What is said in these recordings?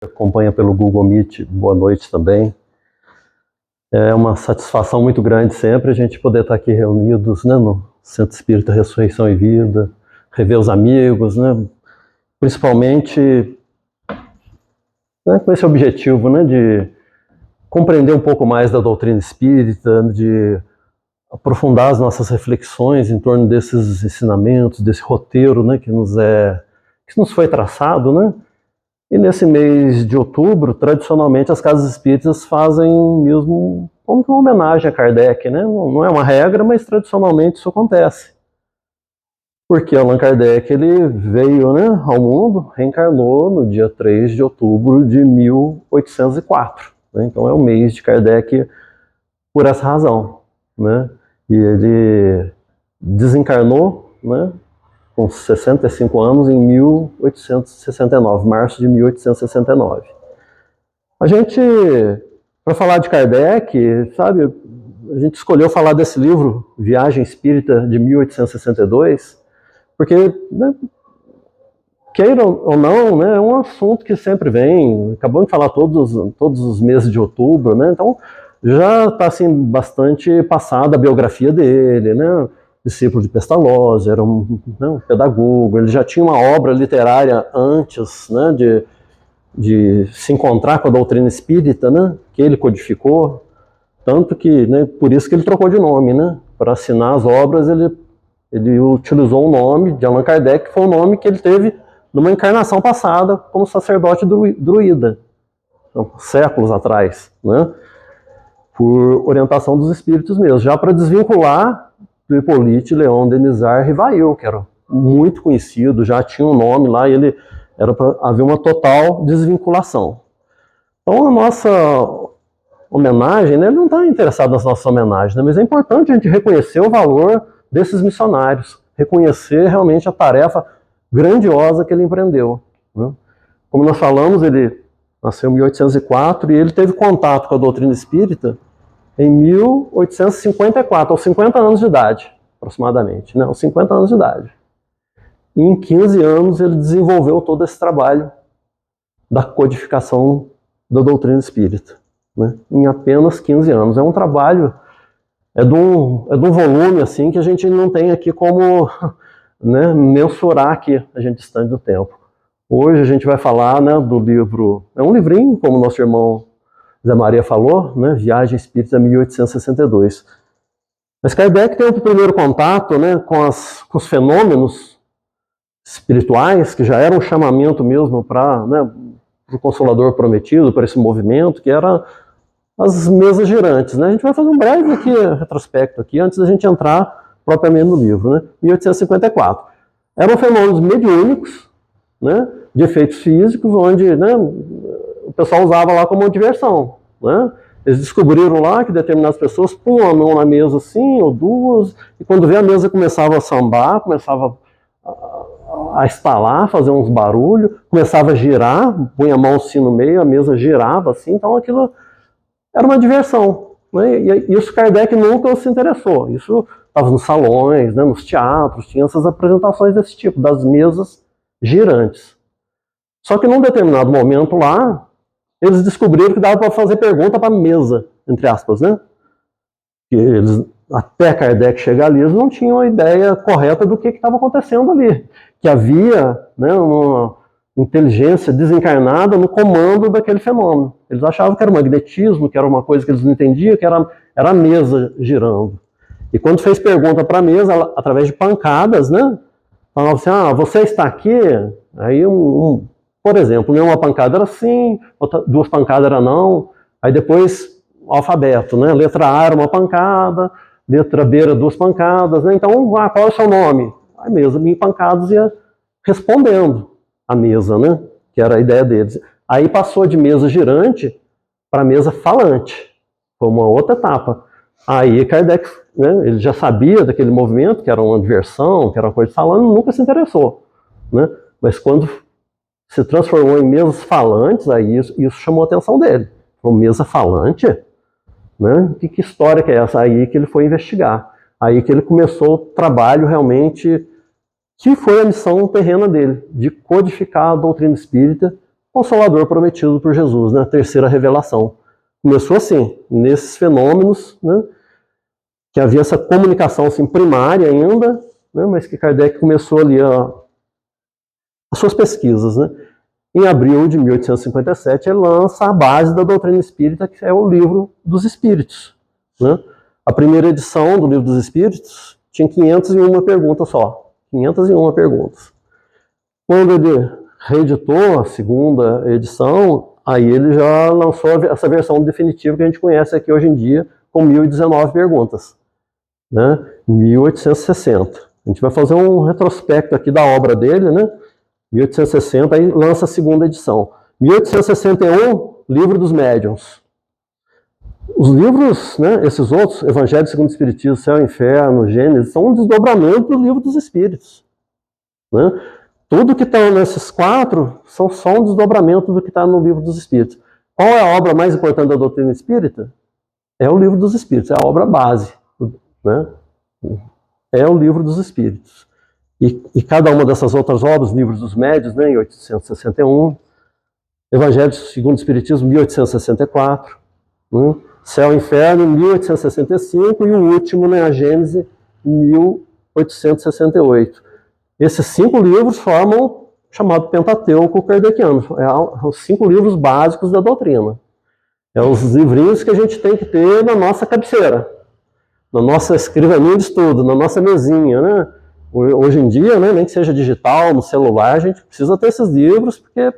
Acompanha pelo Google Meet, boa noite também. É uma satisfação muito grande sempre a gente poder estar aqui reunidos, né, no Centro Espírita Ressurreição e Vida, rever os amigos, né, principalmente, né, com esse objetivo, né, de compreender um pouco mais da doutrina espírita, de aprofundar as nossas reflexões em torno desses ensinamentos, desse roteiro, né, que nos foi traçado, né. E nesse mês de outubro, tradicionalmente, as casas espíritas fazem mesmo como que uma homenagem a Kardec, né? Não é uma regra, mas tradicionalmente isso acontece. Porque Allan Kardec, ele veio, né, ao mundo, reencarnou no dia 3 de outubro de 1804. Né? Então é o mês de Kardec por essa razão. Né? E ele desencarnou, né, com 65 anos, em 1869, março de 1869. A gente, para falar de Kardec, sabe, a gente escolheu falar desse livro, Viagem Espírita, de 1862, porque, né, queira ou não, né, é um assunto que sempre vem, acabamos de falar todos os meses de outubro, né, então já está assim, bastante passada a biografia dele, né, discípulo de Pestalozzi, era um pedagogo, ele já tinha uma obra literária antes, né, de se encontrar com a doutrina espírita, né, que ele codificou, tanto que, né, por isso que ele trocou de nome, né, para assinar as obras ele utilizou o nome de Allan Kardec, que foi o nome que ele teve numa encarnação passada como sacerdote druida, então, séculos atrás, né, por orientação dos espíritos mesmo, já para desvincular do Hippolyte Léon Denisard Rivail, que era muito conhecido, já tinha um nome lá, e ele era para haver uma total desvinculação. Então a nossa homenagem, né, ele não está interessado nas nossas homenagens, né, mas é importante a gente reconhecer o valor desses missionários, reconhecer realmente a tarefa grandiosa que ele empreendeu. Né? Como nós falamos, ele nasceu em 1804 e ele teve contato com a doutrina espírita em 1854, aos 50 anos de idade, aproximadamente, né? Aos 50 anos de idade. E em 15 anos ele desenvolveu todo esse trabalho da codificação da doutrina espírita, né? Em apenas 15 anos. É um trabalho, é de um volume assim, que a gente não tem aqui como, né, mensurar aqui a gente distante do tempo. Hoje a gente vai falar, né, do livro, é um livrinho, como o nosso irmão Zé Maria falou, né, Viagem Espírita 1862. Mas Kardec tem o primeiro contato, né, com os fenômenos espirituais, que já era um chamamento mesmo para, né, o Consolador Prometido, para esse movimento, que era as mesas girantes. Né? A gente vai fazer um breve aqui, retrospecto aqui, antes da gente entrar propriamente no livro. Né? 1854. Eram fenômenos mediúnicos, né, de efeitos físicos, onde, né, o pessoal usava lá como diversão. Né? Eles descobriram lá que determinadas pessoas punham a mão na mesa assim, ou duas, e quando vê a mesa começava a sambar, começava a estalar, fazer uns barulhos, começava a girar, punha a mão assim no meio, a mesa girava assim, então aquilo era uma diversão. Né? E isso Kardec nunca se interessou. Isso estava nos salões, né, nos teatros, tinha essas apresentações desse tipo, das mesas girantes. Só que num determinado momento lá, eles descobriram que dava para fazer pergunta para a mesa, entre aspas, né? Que eles, até Kardec chegar ali, eles não tinham a ideia correta do que estava acontecendo ali. Que havia, né, uma inteligência desencarnada no comando daquele fenômeno. Eles achavam que era magnetismo, que era uma coisa que eles não entendiam, que era a mesa girando. E quando fez pergunta para a mesa, ela, através de pancadas, né? Falava assim, você está aqui? Aí por exemplo, uma pancada era sim, duas pancadas era não, aí depois o alfabeto, né? Letra A era uma pancada, letra B era duas pancadas, né? Então, qual é o seu nome? A mesa, em pancadas, ia respondendo a mesa, né? Que era a ideia deles. Aí passou de mesa girante para mesa falante, foi uma outra etapa. Aí Kardec, né, ele já sabia daquele movimento, que era uma diversão, que era uma coisa de salão, nunca se interessou. Né? Mas quando se transformou em mesas falantes, aí isso chamou a atenção dele. Uma mesa falante? Né? Que história que é essa? Aí que ele foi investigar. Aí que ele começou o trabalho realmente, que foi a missão terrena dele, de codificar a doutrina espírita Consolador prometido por Jesus, né? A terceira revelação. Começou assim, nesses fenômenos, né? Que havia essa comunicação assim, primária ainda, né? Mas que Kardec começou ali as suas pesquisas, né? Em abril de 1857, ele lança a base da doutrina espírita, que é o Livro dos Espíritos, né? A primeira edição do Livro dos Espíritos tinha 501 perguntas só. 501 perguntas. Quando ele reeditou a segunda edição, aí ele já lançou essa versão definitiva que a gente conhece aqui hoje em dia, com 1019 perguntas, né? 1860. A gente vai fazer um retrospecto aqui da obra dele, né? 1860, aí lança a segunda edição. 1861, Livro dos Médiuns. Os livros, né, esses outros, Evangelho segundo o Espiritismo, Céu e Inferno, Gênesis, são um desdobramento do Livro dos Espíritos, né? Tudo que está nesses quatro são só um desdobramento do que está no Livro dos Espíritos. Qual é a obra mais importante da doutrina espírita? É o Livro dos Espíritos, é a obra base, né? É o Livro dos Espíritos. E cada uma dessas outras obras, Livros dos Médiuns, né, em 1861, Evangelho segundo o Espiritismo, 1864, né? Céu e Inferno, 1865, e o último, né, a Gênese, 1868. Esses 5 livros formam o chamado Pentateuco kardeciano. Os 5 livros básicos da doutrina. É os livrinhos que a gente tem que ter na nossa cabeceira, na nossa escrivaninha de estudo, na nossa mesinha, né? Hoje em dia, né, nem que seja digital, no celular, a gente precisa ter esses livros, porque,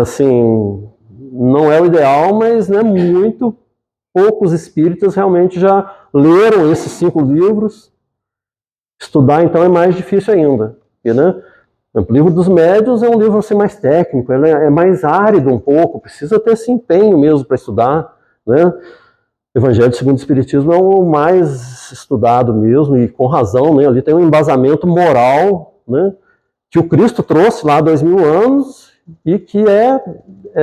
assim, não é o ideal, mas, né, muito poucos espíritas realmente já leram esses 5 livros. Estudar, então, é mais difícil ainda. Porque, né, o Livro dos Médiuns é um livro assim, mais técnico, ele é mais árido um pouco, precisa ter esse empenho mesmo para estudar, né? Evangelho segundo o Espiritismo é o mais estudado mesmo, e com razão, né? Ali tem um embasamento moral, né, que o Cristo trouxe lá há 2000 anos e que é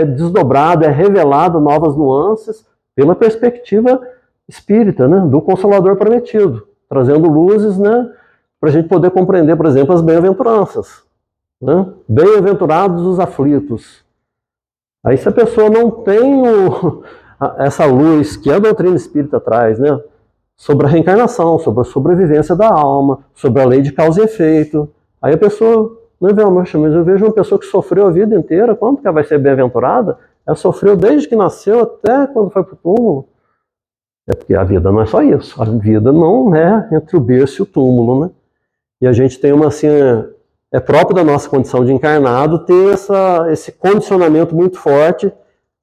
desdobrado, é revelado novas nuances pela perspectiva espírita, né, do Consolador prometido, trazendo luzes, né, para a gente poder compreender, por exemplo, as bem-aventuranças, né? Bem-aventurados os aflitos. Aí se a pessoa não tem essa luz que a doutrina espírita traz, né, sobre a reencarnação, sobre a sobrevivência da alma, sobre a lei de causa e efeito, aí a pessoa não vê, mas eu vejo uma pessoa que sofreu a vida inteira, quando que ela vai ser bem-aventurada? Ela sofreu desde que nasceu até quando foi para o túmulo. É porque a vida não é só isso, a vida não é entre o berço e o túmulo, né? E a gente tem uma, assim, é próprio da nossa condição de encarnado ter esse condicionamento muito forte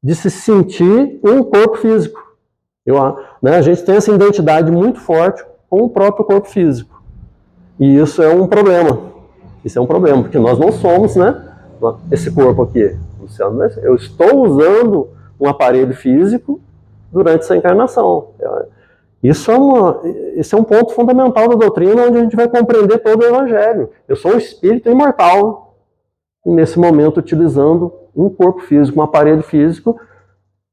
de se sentir um corpo físico. Né, a gente tem essa identidade muito forte com o próprio corpo físico. E isso é um problema. Isso é um problema, porque nós não somos, né, esse corpo aqui. Luciano, eu estou usando um aparelho físico durante essa encarnação. Isso é um ponto fundamental da doutrina, onde a gente vai compreender todo o Evangelho. Eu sou um espírito imortal, e nesse momento utilizando um corpo físico, um aparelho físico,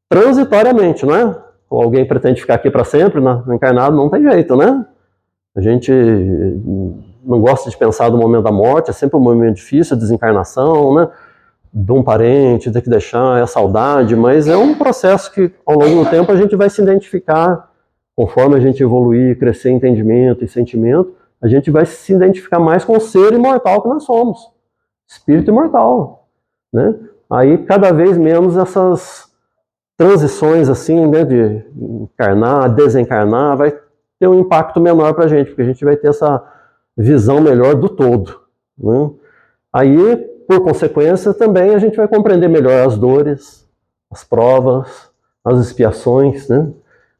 transitoriamente, não é? Ou alguém pretende ficar aqui para sempre, encarnado, não tem jeito, né? A gente não gosta de pensar no momento da morte, é sempre um momento difícil, a desencarnação, né? De um parente, ter que deixar, é a saudade, mas é um processo que, ao longo do tempo, a gente vai se identificar. Conforme a gente evoluir, crescer em entendimento e sentimento, a gente vai se identificar mais com o ser imortal que nós somos. Espírito imortal, né? Aí, cada vez menos essas transições, assim, né, de encarnar, desencarnar, vai ter um impacto menor para a gente, porque a gente vai ter essa visão melhor do todo, né? Aí, por consequência, também a gente vai compreender melhor as dores, as provas, as expiações, né?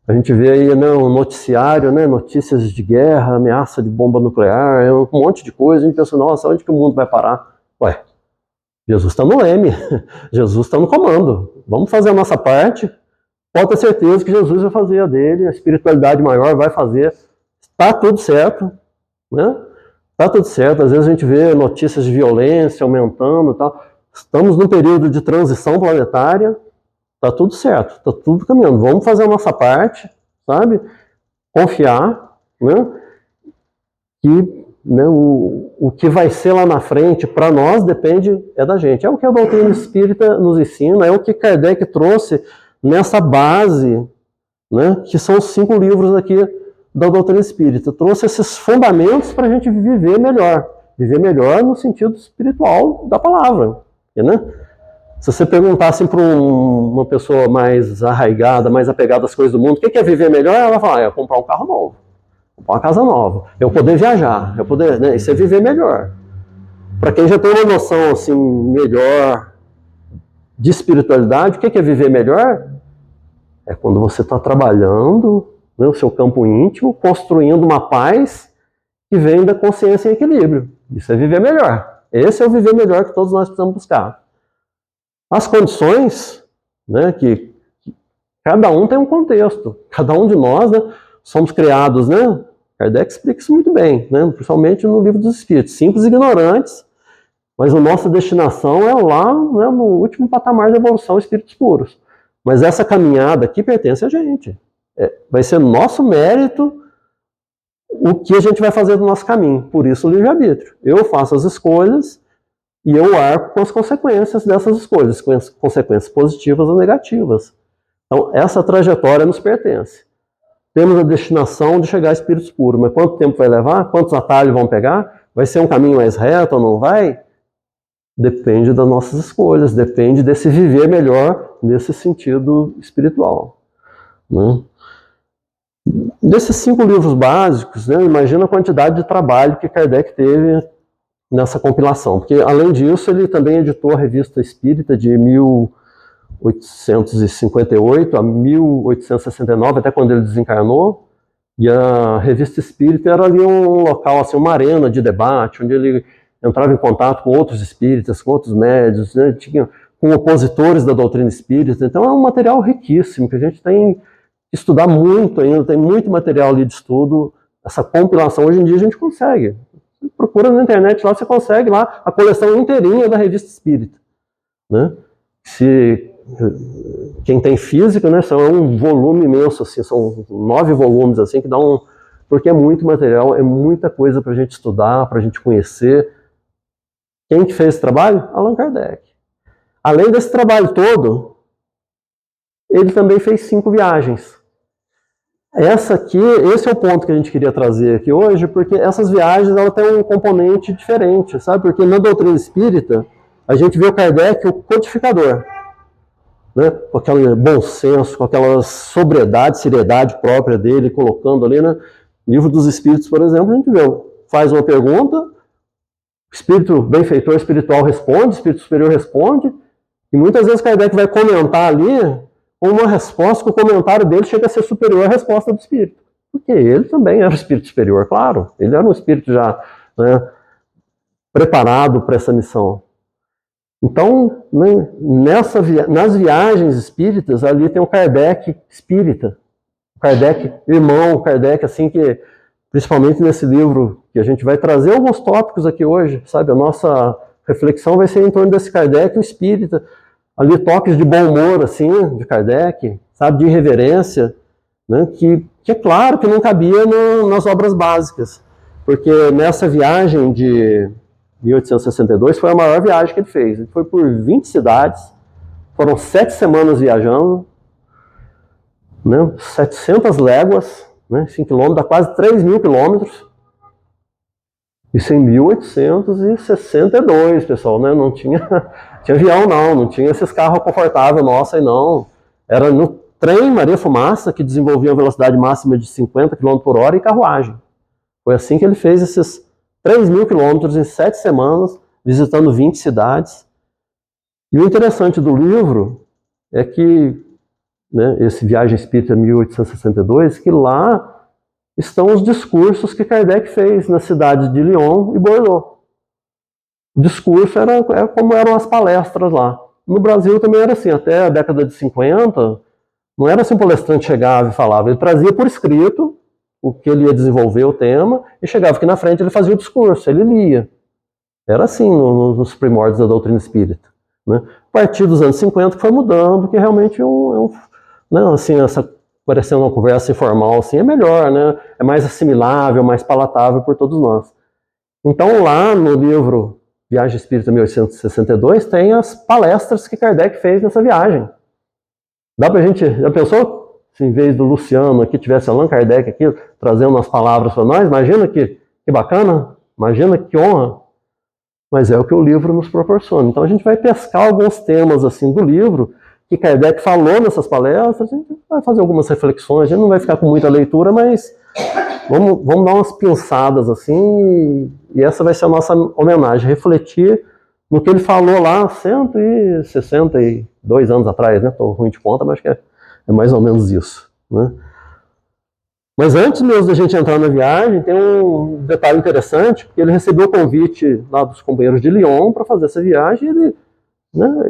A gente vê aí, né, um noticiário, né, notícias de guerra, ameaça de bomba nuclear, um monte de coisa. A gente pensa, nossa, onde que o mundo vai parar? Ué, Jesus está no leme, Jesus está no comando. Vamos fazer a nossa parte. Pode ter certeza que Jesus vai fazer a dele, a espiritualidade maior vai fazer. Está tudo certo, né? Está tudo certo. Às vezes a gente vê notícias de violência aumentando e tal. Estamos num período de transição planetária. Tá tudo certo, tá tudo caminhando. Vamos fazer a nossa parte, sabe? Confiar, né? E né, o que vai ser lá na frente, para nós, depende da gente. É o que a doutrina espírita nos ensina, é o que Kardec trouxe nessa base, né, que são os 5 livros aqui da doutrina espírita. Trouxe esses fundamentos para a gente viver melhor. Viver melhor no sentido espiritual da palavra. Né? Se você perguntasse para uma pessoa mais arraigada, mais apegada às coisas do mundo, o que é viver melhor? Ela fala, é comprar um carro novo, comprar uma casa nova, eu poder viajar, eu poder, né? Isso é viver melhor. Para quem já tem uma noção assim, melhor de espiritualidade, o que é viver melhor? É quando você está trabalhando, né, o seu campo íntimo, construindo uma paz que vem da consciência em equilíbrio. Isso é viver melhor. Esse é o viver melhor que todos nós precisamos buscar. As condições, né, que cada um tem um contexto. Cada um de nós, né, somos criados, né? Kardec explica isso muito bem, né, principalmente no Livro dos Espíritos. Simples e ignorantes, mas a nossa destinação é lá, né, no último patamar da evolução, espíritos puros. Mas essa caminhada aqui pertence a gente. Vai ser nosso mérito o que a gente vai fazer do nosso caminho. Por isso o livre-arbítrio. Eu faço as escolhas e eu arco com as consequências dessas escolhas, com as consequências positivas ou negativas. Então, essa trajetória nos pertence. Temos a destinação de chegar a espíritos puros, mas quanto tempo vai levar? Quantos atalhos vão pegar? Vai ser um caminho mais reto ou não vai? Depende das nossas escolhas, depende desse viver melhor nesse sentido espiritual. Né? Desses 5 livros básicos, né, imagina a quantidade de trabalho que Kardec teve nessa compilação, porque além disso ele também editou a Revista Espírita de 1858 a 1869, até quando ele desencarnou, e a Revista Espírita era ali um local, assim, uma arena de debate, onde ele entrava em contato com outros espíritas, com outros médios, né, com opositores da doutrina espírita. Então é um material riquíssimo, que a gente tem que estudar muito ainda, tem muito material ali de estudo. Essa compilação hoje em dia a gente consegue. Você procura na internet lá, você consegue lá a coleção inteirinha da Revista Espírita. Né? Quem tem física, né, são um volume imenso, assim, são 9 volumes, assim, que dá porque é muito material, é muita coisa para a gente estudar, para a gente conhecer. Quem que fez esse trabalho? Allan Kardec. Além desse trabalho todo, ele também fez 5 viagens. Esse é o ponto que a gente queria trazer aqui hoje, porque essas viagens ela tem um componente diferente, sabe? Porque na doutrina espírita, a gente vê o Kardec o codificador, né? Com aquele bom senso, com aquela sobriedade, seriedade própria dele, colocando ali, né? Livro dos Espíritos, por exemplo, a gente vê, faz uma pergunta, o espírito benfeitor espiritual responde, o espírito superior responde, e muitas vezes Kardec vai comentar ali uma resposta que o comentário dele chega a ser superior à resposta do espírito. Porque ele também era um espírito superior, claro. Ele era um espírito já, né, preparado para essa missão. Então, né, nas viagens espíritas, ali tem o Kardec espírita. O Kardec irmão, o Kardec, assim, que principalmente nesse livro, que a gente vai trazer alguns tópicos aqui hoje, sabe? A nossa reflexão vai ser em torno desse Kardec, o espírita. Ali toques de bom humor, assim, de Kardec, sabe, de irreverência, né, que é claro que não cabia nas obras básicas, porque nessa viagem de 1862 foi a maior viagem que ele fez. Ele foi por 20 cidades, foram 7 semanas viajando, né, 700 léguas, né, 5 quilômetros, dá quase 3.000 quilômetros. Isso em 1862, pessoal, né? Não tinha avião, não tinha esses carros confortáveis, nossa, e não. Era no trem Maria Fumaça, que desenvolvia a velocidade máxima de 50 km por hora, e carruagem. Foi assim que ele fez esses 3.000 quilômetros em 7 semanas, visitando 20 cidades. E o interessante do livro é que, né, esse Viagem Espírita 1862, que lá estão os discursos que Kardec fez nas cidades de Lyon e Bordeaux. O discurso era como eram as palestras lá. No Brasil também era assim, até a década de 50, não era assim, o palestrante chegava e falava, ele trazia por escrito o que ele ia desenvolver, o tema, e chegava aqui na frente, ele fazia o discurso, ele lia. Era assim nos primórdios da doutrina espírita. Né? A partir dos anos 50 que foi mudando, que realmente não, assim, parecendo uma conversa informal, assim, é melhor, né? É mais assimilável, mais palatável por todos nós. Então, lá no livro Viagem Espírita 1862, tem as palestras que Kardec fez nessa viagem. Dá pra gente, já pensou? Se em vez do Luciano aqui tivesse Allan Kardec aqui, trazendo as palavras para nós, imagina que bacana, imagina que honra. Mas é o que o livro nos proporciona. Então a gente vai pescar alguns temas assim do livro, que Kardec falou nessas palestras, a gente vai fazer algumas reflexões, a gente não vai ficar com muita leitura, mas vamos dar umas pinçadas assim, e essa vai ser a nossa homenagem, refletir no que ele falou lá 162 anos atrás, né? Estou ruim de conta, mas acho que é mais ou menos isso, né? Mas antes mesmo da gente entrar na viagem, tem um detalhe interessante, que ele recebeu o convite lá dos companheiros de Lyon para fazer essa viagem, e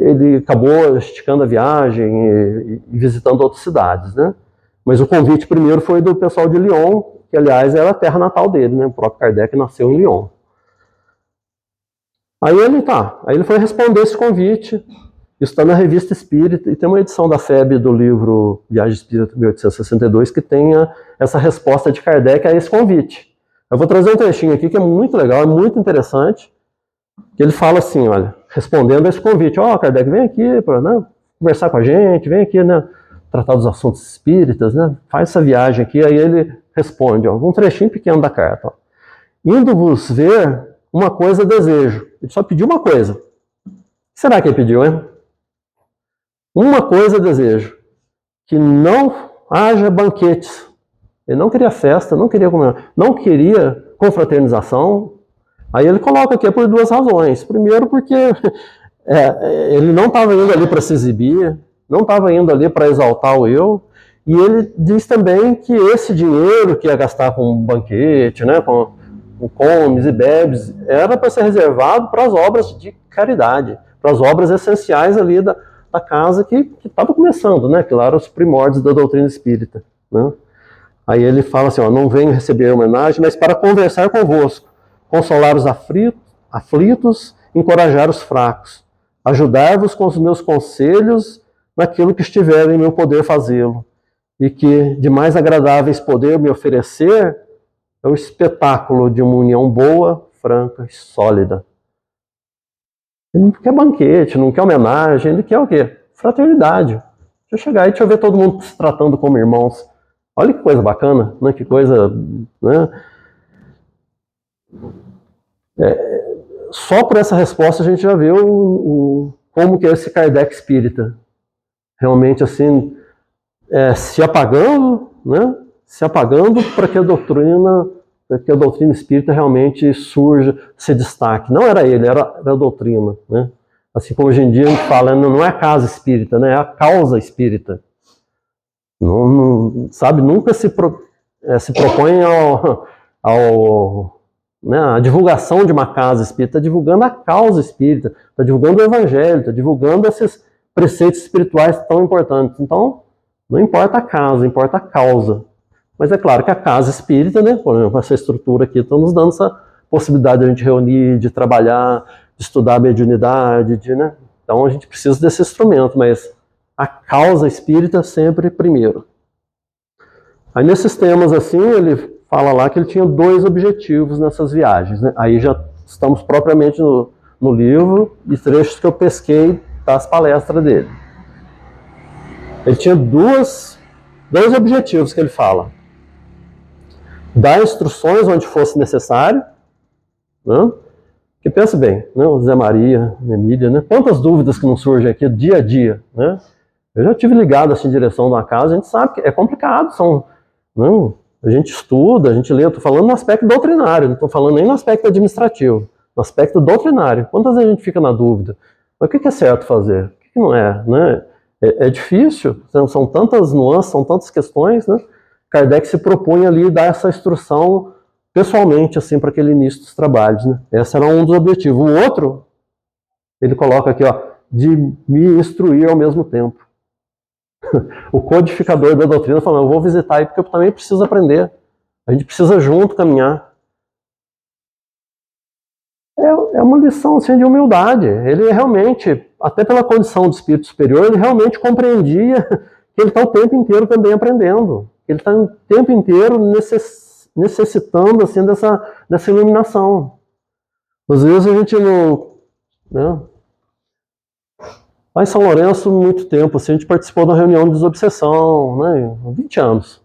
ele acabou esticando a viagem e visitando outras cidades, né? Mas o convite primeiro foi do pessoal de Lyon, que aliás era a terra natal dele, né? O próprio Kardec nasceu em Lyon. Aí ele foi responder esse convite. Isso está na Revista Espírita, e tem uma edição da FEB do livro Viagem Espírita 1862 que tenha essa resposta de Kardec a esse convite. Eu vou trazer um trechinho aqui que é muito legal, é muito interessante, que ele fala assim, olha, respondendo a esse convite, Kardec, vem aqui para conversar com a gente, vem aqui, né, tratar dos assuntos espíritas, né, faz essa viagem aqui. Aí ele responde, um trechinho pequeno da carta. Indo-vos ver, uma coisa desejo. Ele só pediu uma coisa. O que será que ele pediu, hein? Uma coisa desejo, que não haja banquetes. Ele não queria festa, não queria comer, não queria confraternização. Aí ele coloca aqui por duas razões. Primeiro, porque ele não estava indo ali para se exibir, não estava indo ali para exaltar o eu. E ele diz também que esse dinheiro que ia gastar com banquete, né, com comes e bebes, era para ser reservado para as obras de caridade, para as obras essenciais ali da casa que estava começando, né? Que lá eram os primórdios da doutrina espírita, né? Aí ele fala assim, não venho receber homenagem, mas para conversar convosco, consolar os aflitos, encorajar os fracos, ajudar-vos com os meus conselhos naquilo que estiver em meu poder fazê-lo, e que de mais agradáveis poder me oferecer é o espetáculo de uma união boa, franca e sólida. Ele não quer banquete, não quer homenagem, ele quer o quê? Fraternidade. Deixa eu chegar aí, deixa eu ver todo mundo se tratando como irmãos. Olha que coisa bacana, né? Que coisa, né? Só por essa resposta a gente já vê como que é esse Kardec espírita. Realmente assim, se apagando, né? Se apagando para que a doutrina espírita realmente surja, se destaque. Não era ele, era a doutrina, né? Assim como hoje em dia a gente fala, não é a casa espírita, né? É a causa espírita. Sabe, nunca se propõe a divulgação de uma casa espírita, está divulgando a causa espírita, está divulgando o evangelho, está divulgando esses preceitos espirituais tão importantes. Então, não importa a casa, importa a causa. Mas é claro que a casa espírita, né, por exemplo, essa estrutura aqui, está nos dando essa possibilidade de a gente reunir, de trabalhar, de estudar a mediunidade, né? Então a gente precisa desse instrumento, mas a causa espírita sempre primeiro. Aí nesses temas assim, ele fala lá que ele tinha 2 objetivos nessas viagens, né? Aí já estamos propriamente no livro e trechos que eu pesquei das palestras dele. Ele tinha dois objetivos que ele fala. Dar instruções onde fosse necessário, né? Porque pensa bem, né? O Zé Maria, a Emília, né? Quantas dúvidas que não surgem aqui dia a dia, né? Eu já tive ligado assim em direção de uma casa, a gente sabe que é complicado, a gente estuda, a gente lê, eu estou falando no aspecto doutrinário, não estou falando nem no aspecto administrativo, no aspecto doutrinário. Quantas vezes a gente fica na dúvida? Mas o que é certo fazer? O que não é, né? É difícil, são tantas nuances, são tantas questões, né? Kardec se propõe ali dar essa instrução pessoalmente, assim, para aquele início dos trabalhos, né? Esse era um dos objetivos. O outro, ele coloca aqui, de me instruir ao mesmo tempo. O codificador da doutrina falando, eu vou visitar aí porque eu também preciso aprender. A gente precisa junto caminhar. É uma lição assim, de humildade. Ele realmente, até pela condição de espírito superior, ele realmente compreendia que ele está o tempo inteiro também aprendendo. Ele está o tempo inteiro necessitando assim, dessa iluminação. Às vezes a gente não, né? Lá em São Lourenço, muito tempo, assim, a gente participou da reunião de desobsessão, né? 20 anos.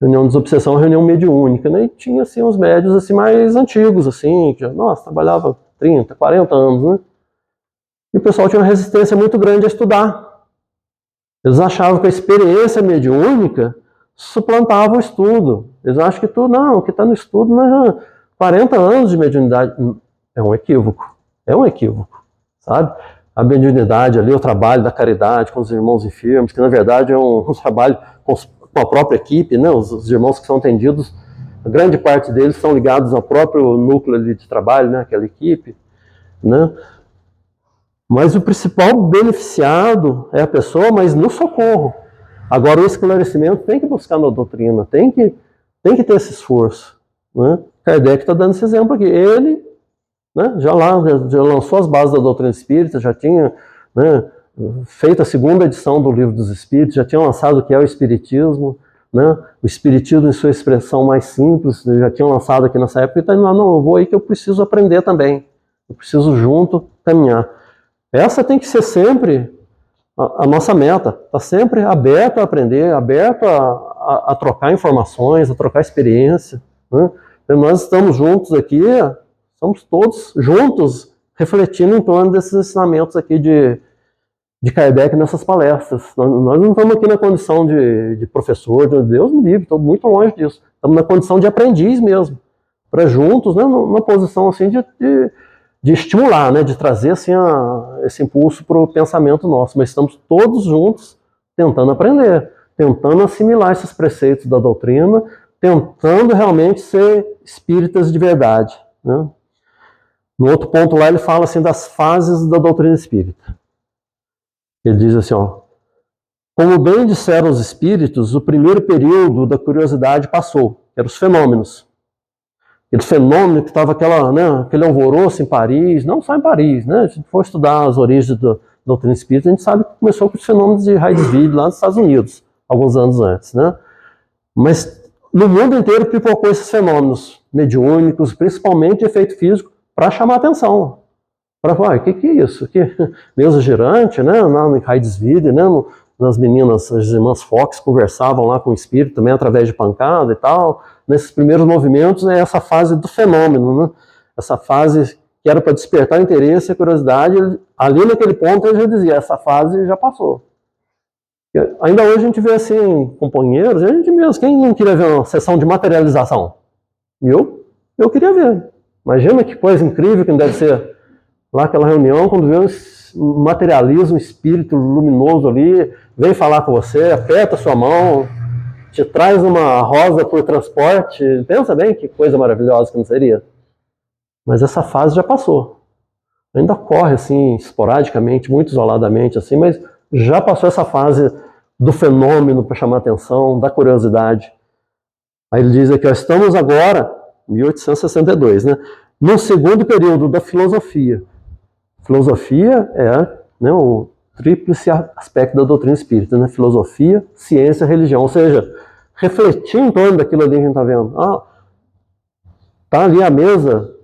Reunião de desobsessão, reunião mediúnica, né? E tinha, assim, uns médios, assim, mais antigos, assim, que, nossa, trabalhava 30, 40 anos, né? E o pessoal tinha uma resistência muito grande a estudar. Eles achavam que a experiência mediúnica suplantava o estudo. Eles acham que tudo, não, o que está no estudo, né, 40 anos de mediunidade. É um equívoco. É um equívoco, sabe? A mediunidade ali, o trabalho da caridade com os irmãos enfermos, que na verdade é um trabalho com a própria equipe, né? Os irmãos que são atendidos, a grande parte deles são ligados ao próprio núcleo ali de trabalho, né? Aquela equipe, né? Mas o principal beneficiado é a pessoa, mas no socorro. Agora, o esclarecimento tem que buscar na doutrina, tem que ter esse esforço, né? Kardec está dando esse exemplo aqui. Ele, né, já lançou as bases da doutrina espírita, já tinha, né, feito a segunda edição do Livro dos Espíritos, já tinha lançado o que é o Espiritismo, né, o Espiritismo em sua expressão mais simples, já tinha lançado aqui nessa época, e está indo lá, não, eu vou aí que eu preciso aprender também, eu preciso junto caminhar. Essa tem que ser sempre a nossa meta, está sempre aberto a aprender, aberto a trocar informações, a trocar experiência, né? Então, nós estamos juntos aqui, estamos todos juntos refletindo em torno desses ensinamentos aqui de Kardec nessas palestras. Nós não estamos aqui na condição de professor, de Deus me livre, estou muito longe disso. Estamos na condição de aprendiz mesmo, para juntos, né, numa posição assim de estimular, né, de trazer assim, esse impulso para o pensamento nosso. Mas estamos todos juntos tentando aprender, tentando assimilar esses preceitos da doutrina, tentando realmente ser espíritas de verdade, né? No outro ponto lá ele fala assim das fases da doutrina espírita. Ele diz assim, ó, como bem disseram os espíritos, o primeiro período da curiosidade passou, que eram os fenômenos. Aquele fenômeno que estava aquele alvoroço em Paris, não só em Paris, né? Se a gente for estudar as origens da doutrina espírita, a gente sabe que começou com os fenômenos de Hydesville, lá nos Estados Unidos, alguns anos antes, né? Mas no mundo inteiro pipocou esses fenômenos mediúnicos, principalmente de efeito físico, para chamar atenção. Para falar, o que é isso? Que mesa girante, né? Lá em Hydesville, né? As meninas, as irmãs Fox, conversavam lá com o espírito também através de pancada e tal. Nesses primeiros movimentos é essa fase do fenômeno, né? Essa fase que era para despertar interesse e curiosidade, ali naquele ponto ele já dizia, essa fase já passou. E ainda hoje a gente vê assim, companheiros, a gente mesmo, quem não queria ver uma sessão de materialização? Eu queria ver. Imagina que coisa incrível que não deve ser lá aquela reunião, quando vê um materialismo, um espírito luminoso ali, vem falar com você, aperta sua mão, te traz uma rosa por transporte. Pensa bem que coisa maravilhosa que não seria. Mas essa fase já passou. Ainda ocorre assim, esporadicamente, muito isoladamente, assim, mas já passou essa fase do fenômeno para chamar atenção, da curiosidade. Aí ele diz aqui, ó, estamos agora, 1862, né, no segundo período da filosofia. Filosofia é, né, o tríplice aspecto da doutrina espírita, né? Filosofia, ciência, religião. Ou seja, refletir em torno daquilo ali que a gente está vendo. Tá ali a mesa,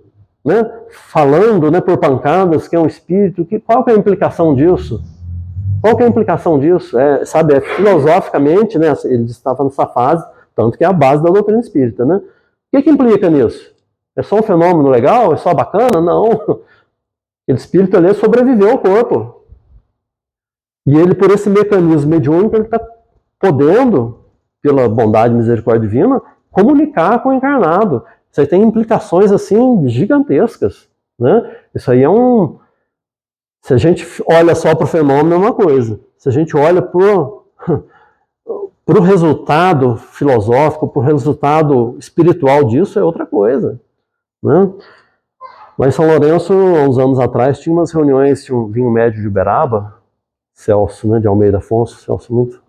né, falando, né, por pancadas que é um espírito. Qual que é a implicação disso? Qual que é a implicação disso? Sabe, filosoficamente, né, ele estava nessa fase, tanto que é a base da doutrina espírita, né? O que implica nisso? É só um fenômeno legal? É só bacana? Não. Aquele espírito ali sobreviveu ao corpo. E ele, por esse mecanismo mediúnico, ele está podendo, pela bondade e misericórdia divina, comunicar com o encarnado. Isso aí tem implicações, assim, gigantescas, né? Isso aí é um... Se a gente olha só para o fenômeno, é uma coisa. Se a gente olha para o resultado filosófico, para o resultado espiritual disso, é outra coisa, né? Lá em São Lourenço, há uns anos atrás, tinha umas reuniões, tinha um vinho médio de Uberaba, Celso, né, de Almeida Afonso, Celso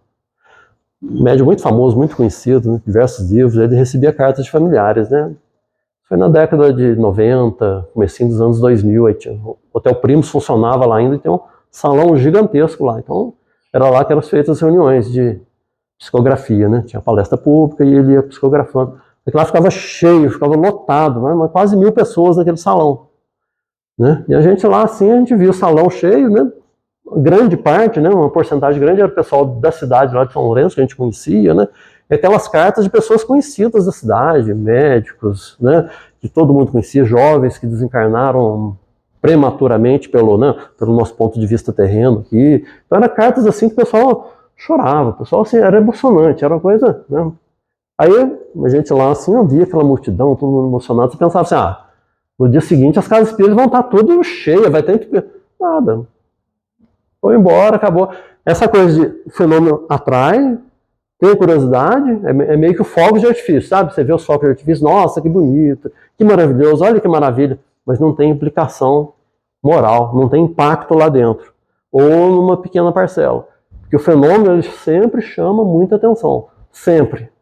médio muito famoso, muito conhecido, né, diversos livros, ele recebia cartas de familiares, né? Foi na década de 90, comecinho dos anos 2000, aí tinha, o Hotel Primos funcionava lá ainda e tem um salão gigantesco lá, então era lá que eram feitas as reuniões de psicografia, né? Tinha palestra pública e ele ia psicografando. Lá ficava cheio, ficava lotado, né? Quase 1000 pessoas naquele salão. né? E a gente lá, assim, a gente viu o salão cheio, né? Grande parte, né? Uma porcentagem grande era o pessoal da cidade lá de São Lourenço, que a gente conhecia, né? E aquelas cartas de pessoas conhecidas da cidade, médicos, né? Que todo mundo conhecia, jovens que desencarnaram prematuramente pelo nosso ponto de vista terreno aqui. Então eram cartas assim que o pessoal chorava, o pessoal assim, era emocionante, era uma coisa, né? Aí a gente lá assim, eu via aquela multidão, todo mundo emocionado, você pensava assim, no dia seguinte as casas espíritas vão estar tudo cheias, vai ter nada. Foi embora, acabou. Essa coisa de fenômeno atrai, tem curiosidade, é meio que o fogo de artifício, sabe? Você vê os fogos de artifício, nossa, que bonito, que maravilhoso, olha que maravilha, mas não tem implicação moral, não tem impacto lá dentro, ou numa pequena parcela. Porque o fenômeno ele sempre chama muita atenção, sempre.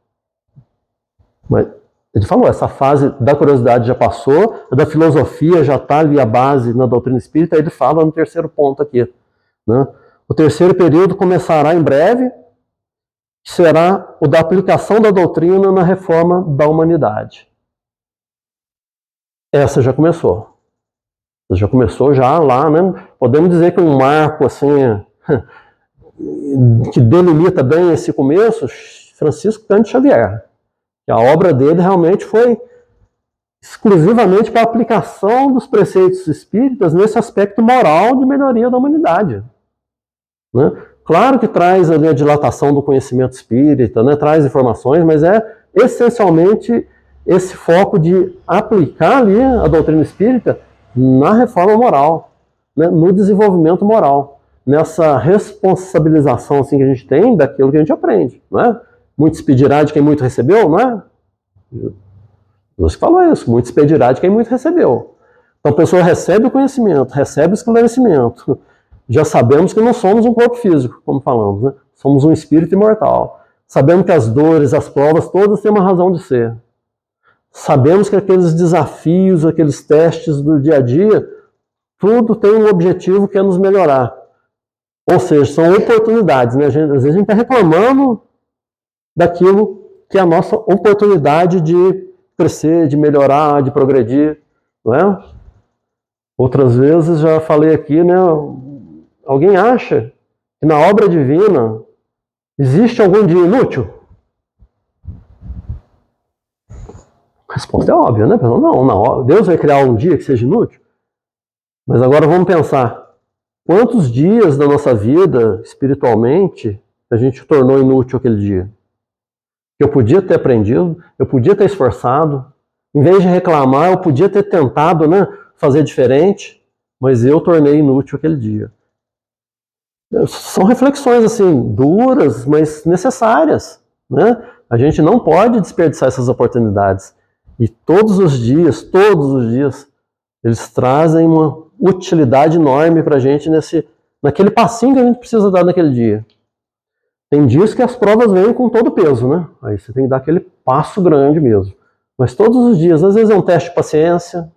Mas ele falou, essa fase da curiosidade já passou, a da filosofia já está ali a base na doutrina espírita, aí ele fala no terceiro ponto aqui, né? O terceiro período começará em breve, será o da aplicação da doutrina na reforma da humanidade. Essa já começou. Já começou já lá, né? Podemos dizer que um marco assim que delimita bem esse começo, Francisco Cândido Xavier. A obra dele realmente foi exclusivamente para a aplicação dos preceitos espíritas nesse aspecto moral de melhoria da humanidade, né? Claro que traz ali a dilatação do conhecimento espírita, né? Traz informações, mas é essencialmente esse foco de aplicar ali a doutrina espírita na reforma moral, né? No desenvolvimento moral, nessa responsabilização assim, que a gente tem daquilo que a gente aprende, não é? Muito se pedirá de quem muito recebeu, não é? Jesus falou isso, muito se pedirá de quem muito recebeu. Então a pessoa recebe o conhecimento, recebe o esclarecimento. Já sabemos que não somos um corpo físico, como falamos, né? Somos um espírito imortal. Sabemos que as dores, as provas, todas têm uma razão de ser. Sabemos que aqueles desafios, aqueles testes do dia a dia, tudo tem um objetivo que é nos melhorar. Ou seja, são oportunidades, né? Às vezes a gente está reclamando daquilo que é a nossa oportunidade de crescer, de melhorar, de progredir, não é? Outras vezes, já falei aqui, né? Alguém acha que na obra divina existe algum dia inútil? A resposta é óbvia, né? Não, Deus vai criar um dia que seja inútil? Mas agora vamos pensar, quantos dias da nossa vida, espiritualmente, a gente tornou inútil aquele dia? Que eu podia ter aprendido, eu podia ter esforçado, em vez de reclamar, eu podia ter tentado, né, fazer diferente, mas eu tornei inútil aquele dia. São reflexões assim, duras, mas necessárias, né? A gente não pode desperdiçar essas oportunidades. E todos os dias, eles trazem uma utilidade enorme para a gente naquele passinho que a gente precisa dar naquele dia. Tem dias que as provas vêm com todo o peso, né? Aí você tem que dar aquele passo grande mesmo. Mas todos os dias, às vezes é um teste de paciência,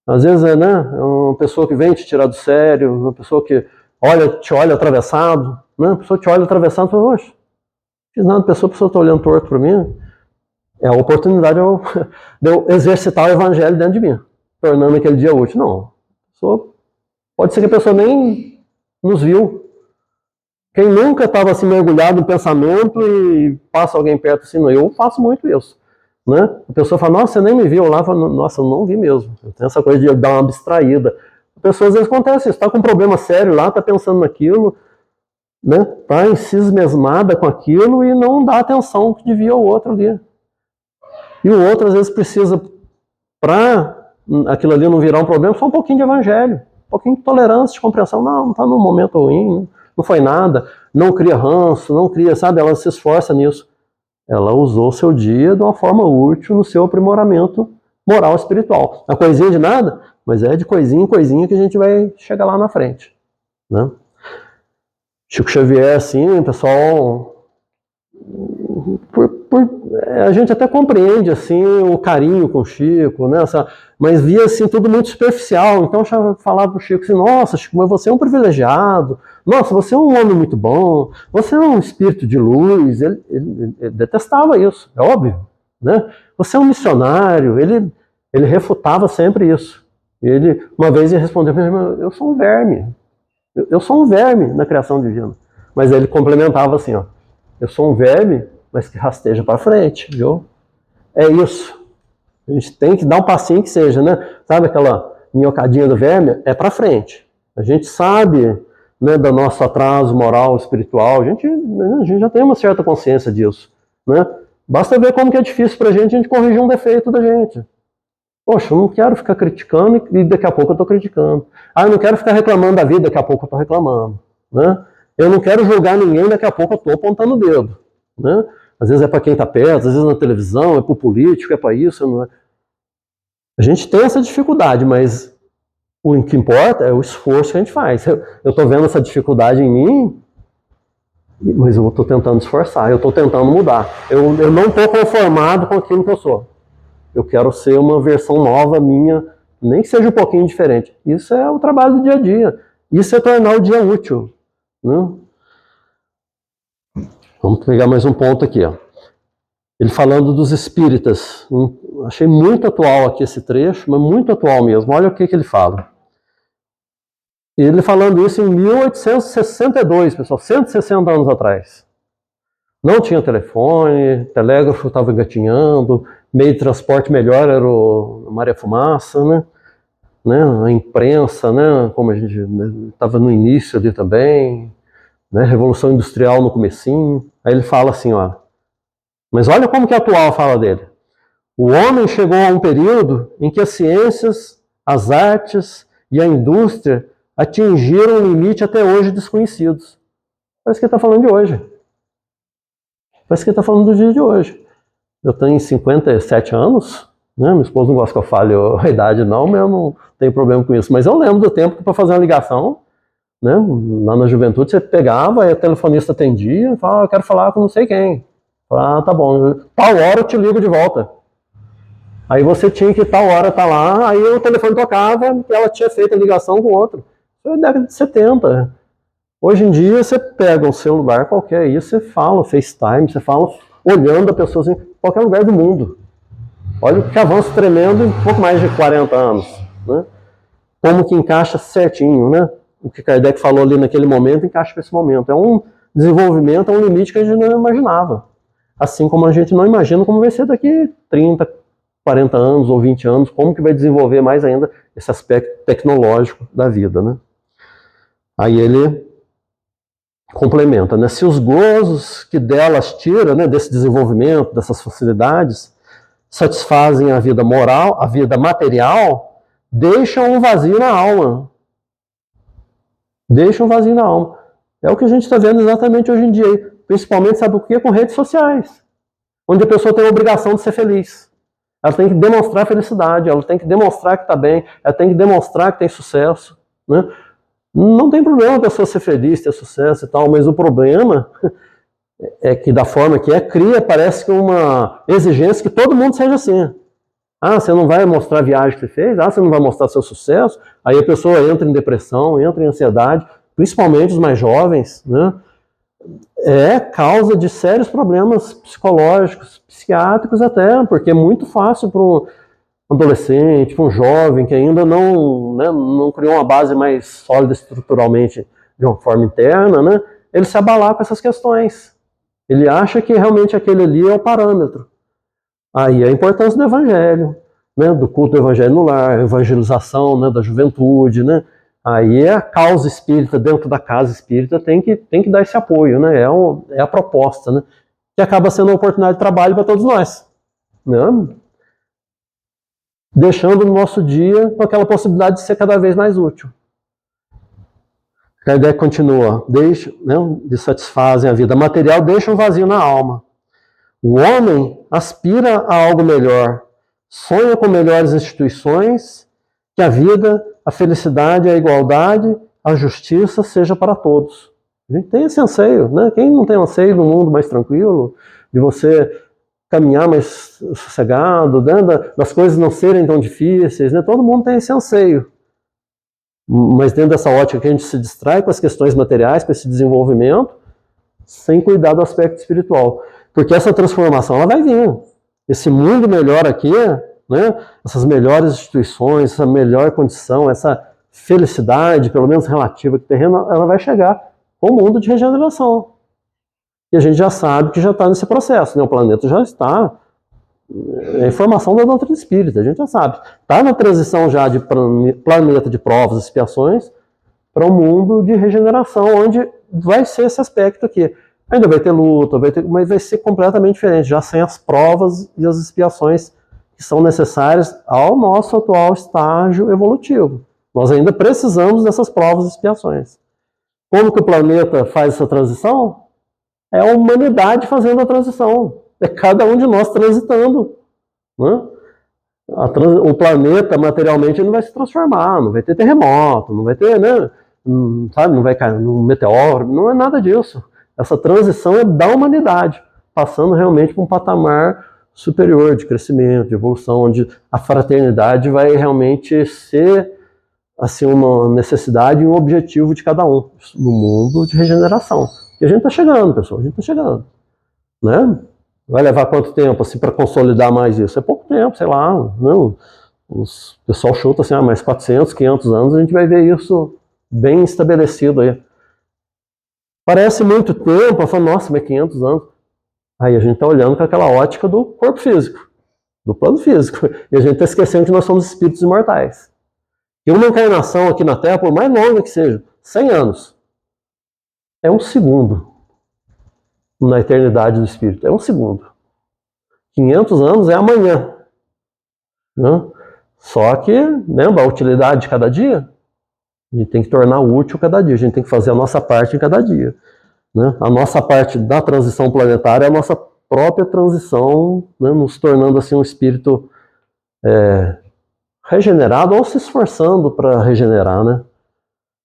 às vezes é, né, uma pessoa que vem te tirar do sério, uma pessoa que te olha atravessado, né? A pessoa te olha atravessado e fala, oxe, não fiz nada, a pessoa está olhando torto para mim. É a oportunidade de eu exercitar o evangelho dentro de mim, tornando aquele dia útil. Não, pode ser que a pessoa nem nos viu. Quem nunca estava assim mergulhado no pensamento e passa alguém perto assim, não, eu faço muito isso, né? A pessoa fala, nossa, você nem me viu lá, eu falo, nossa, eu não vi mesmo. Eu tenho essa coisa de dar uma abstraída. A pessoa às vezes acontece isso, está com um problema sério lá, está pensando naquilo, né? Está encismesmada com aquilo e não dá atenção que devia ao outro ali. E o outro às vezes precisa, para aquilo ali não virar um problema, só um pouquinho de evangelho, um pouquinho de tolerância, de compreensão. Não está num momento ruim, não foi nada, não cria ranço, não cria, sabe? Ela se esforça nisso. Ela usou o seu dia de uma forma útil no seu aprimoramento moral espiritual. A coisinha de nada, mas é de coisinha em coisinha que a gente vai chegar lá na frente, né? Chico Xavier, assim, pessoal, a gente até compreende assim o carinho com o Chico, né? Mas via assim tudo muito superficial. Então eu falava pro Chico assim, nossa, Chico, mas você é um privilegiado, nossa, você é um homem muito bom, você é um espírito de luz. Ele detestava isso, é óbvio, né? Você é um missionário. Ele refutava sempre isso, Ele, uma vez, ele respondeu: eu sou um verme. Eu sou um verme na criação divina. Mas ele complementava assim, ó: eu sou um verme, mas que rasteja para frente, viu? É isso. A gente tem que dar um passinho que seja, né? Sabe aquela minhocadinha do verme? É para frente. A gente sabe, né, do nosso atraso moral, espiritual. A gente já tem uma certa consciência disso, né? Basta ver como que é difícil para a gente corrigir um defeito da gente. Poxa, eu não quero ficar criticando e daqui a pouco eu estou criticando. Eu não quero ficar reclamando da vida, daqui a pouco eu estou reclamando, né? Eu não quero julgar ninguém, daqui a pouco eu estou apontando o dedo, né? Às vezes é para quem está perto, às vezes na televisão, é para o político, é para isso. Não é. A gente tem essa dificuldade, mas o que importa é o esforço que a gente faz. Eu estou vendo essa dificuldade em mim, mas eu estou tentando esforçar, eu estou tentando mudar. Eu não estou conformado com aquilo que eu sou. Eu quero ser uma versão nova minha, nem que seja um pouquinho diferente. Isso é o trabalho do dia a dia. Isso é tornar o dia útil, né? Vamos pegar mais um ponto aqui, ó. Ele falando dos espíritas. Achei muito atual aqui esse trecho, mas muito atual mesmo. Olha o que ele fala. Ele falando isso em 1862, pessoal, 160 anos atrás. Não tinha telefone, telégrafo estava engatinhando, meio de transporte melhor era o Maré-Fumaça, né? A imprensa, né? Como a gente estava no início ali também, né? Revolução Industrial no comecinho. Aí ele fala assim, ó, mas olha como que é atual a fala dele. O homem chegou a um período em que as ciências, as artes e a indústria atingiram um limite até hoje desconhecidos. Parece que ele está falando de hoje. Parece que ele está falando do dia de hoje. Eu tenho 57 anos, né? Minha esposa não gosta que eu fale a idade não, mas eu não tenho problema com isso. Mas eu lembro do tempo que para fazer uma ligação, né? Lá na juventude você pegava, aí o telefonista atendia, e falava, eu quero falar com não sei quem. Falava, tá bom, tal hora eu te ligo de volta. Aí você tinha que tal hora estar lá, aí o telefone tocava e ela tinha feito a ligação com outro. Isso é década de 70. Hoje em dia você pega um celular qualquer aí, você fala FaceTime, você fala olhando a pessoa assim, em qualquer lugar do mundo. Olha que avanço tremendo em pouco mais de 40 anos, né? Como que encaixa certinho, né? O que Kardec falou ali naquele momento encaixa com esse momento. É um desenvolvimento, é um limite que a gente não imaginava. Assim como a gente não imagina como vai ser daqui 30, 40 anos ou 20 anos, como que vai desenvolver mais ainda esse aspecto tecnológico da vida, né? Aí ele complementa, né? Se os gozos que delas tira, né, desse desenvolvimento, dessas facilidades, satisfazem a vida moral, a vida material, deixam um vazio na alma. Deixam um vazio na alma. É o que a gente está vendo exatamente hoje em dia. Principalmente, sabe o quê? Com redes sociais. Onde a pessoa tem a obrigação de ser feliz. Ela tem que demonstrar felicidade, ela tem que demonstrar que está bem, ela tem que demonstrar que tem sucesso, né? Não tem problema a pessoa ser feliz, ter sucesso e tal, mas o problema é que da forma que cria, parece que uma exigência que todo mundo seja assim. Você não vai mostrar a viagem que você fez? Você não vai mostrar seu sucesso? Aí a pessoa entra em depressão, entra em ansiedade, principalmente os mais jovens, né? É causa de sérios problemas psicológicos, psiquiátricos até, porque é muito fácil para um adolescente, para um jovem que ainda não criou uma base mais sólida estruturalmente de uma forma interna, né? Ele se abalar com essas questões. Ele acha que realmente aquele ali é o parâmetro. Aí a importância do evangelho, né? Do culto do evangelho no lar, evangelização, né? Da juventude, né? Aí a causa espírita, dentro da casa espírita, tem que dar esse apoio, né? É a proposta, né? Que acaba sendo uma oportunidade de trabalho para todos nós, né? Deixando o nosso dia com aquela possibilidade de ser cada vez mais útil. Kardec continua, de satisfazem a vida material, deixam um vazio na alma. O homem aspira a algo melhor, sonha com melhores instituições, que a vida, a felicidade, a igualdade, a justiça seja para todos. A gente tem esse anseio, né? Quem não tem anseio no mundo mais tranquilo, de você caminhar mais sossegado, né? Das coisas não serem tão difíceis, né? Todo mundo tem esse anseio. Mas dentro dessa ótica que a gente se distrai com as questões materiais, com esse desenvolvimento, sem cuidar do aspecto espiritual. Porque essa transformação ela vai vir. Esse mundo melhor aqui, né, essas melhores instituições, essa melhor condição, essa felicidade, pelo menos relativa que terreno, ela vai chegar com o mundo de regeneração. E a gente já sabe que já está nesse processo, né? O planeta já está, é informação da doutrina espírita, a gente já sabe. Está na transição já de planeta de provas e expiações para um mundo de regeneração, onde vai ser esse aspecto aqui. Ainda vai ter luta, mas vai ser completamente diferente, já sem as provas e as expiações que são necessárias ao nosso atual estágio evolutivo. Nós ainda precisamos dessas provas e expiações. Como que o planeta faz essa transição? É a humanidade fazendo a transição. É cada um de nós transitando. Né? O planeta, materialmente, não vai se transformar, não vai ter terremoto, não vai ter, né? Sabe, não vai cair um meteoro, não é nada disso. Essa transição é da humanidade, passando realmente para um patamar superior de crescimento, de evolução, onde a fraternidade vai realmente ser assim, uma necessidade e um objetivo de cada um no mundo de regeneração. E a gente está chegando, pessoal, a gente está chegando. Né? Vai levar quanto tempo assim, para consolidar mais isso? É pouco tempo, sei lá. Não. O pessoal chuta assim, mais 400, 500 anos, a gente vai ver isso bem estabelecido aí. Parece muito tempo, eu falo, nossa, mas 500 anos. Aí a gente está olhando com aquela ótica do corpo físico, do plano físico. E a gente está esquecendo que nós somos espíritos imortais. E uma encarnação aqui na Terra, por mais longa que seja, 100 anos, é um segundo na eternidade do espírito. É um segundo. 500 anos é amanhã. Né? Só que, lembra a utilidade de cada dia? A gente tem que tornar útil cada dia. A gente tem que fazer a nossa parte em cada dia. Né? A nossa parte da transição planetária é a nossa própria transição, né? Nos tornando assim um espírito regenerado ou se esforçando para regenerar, né?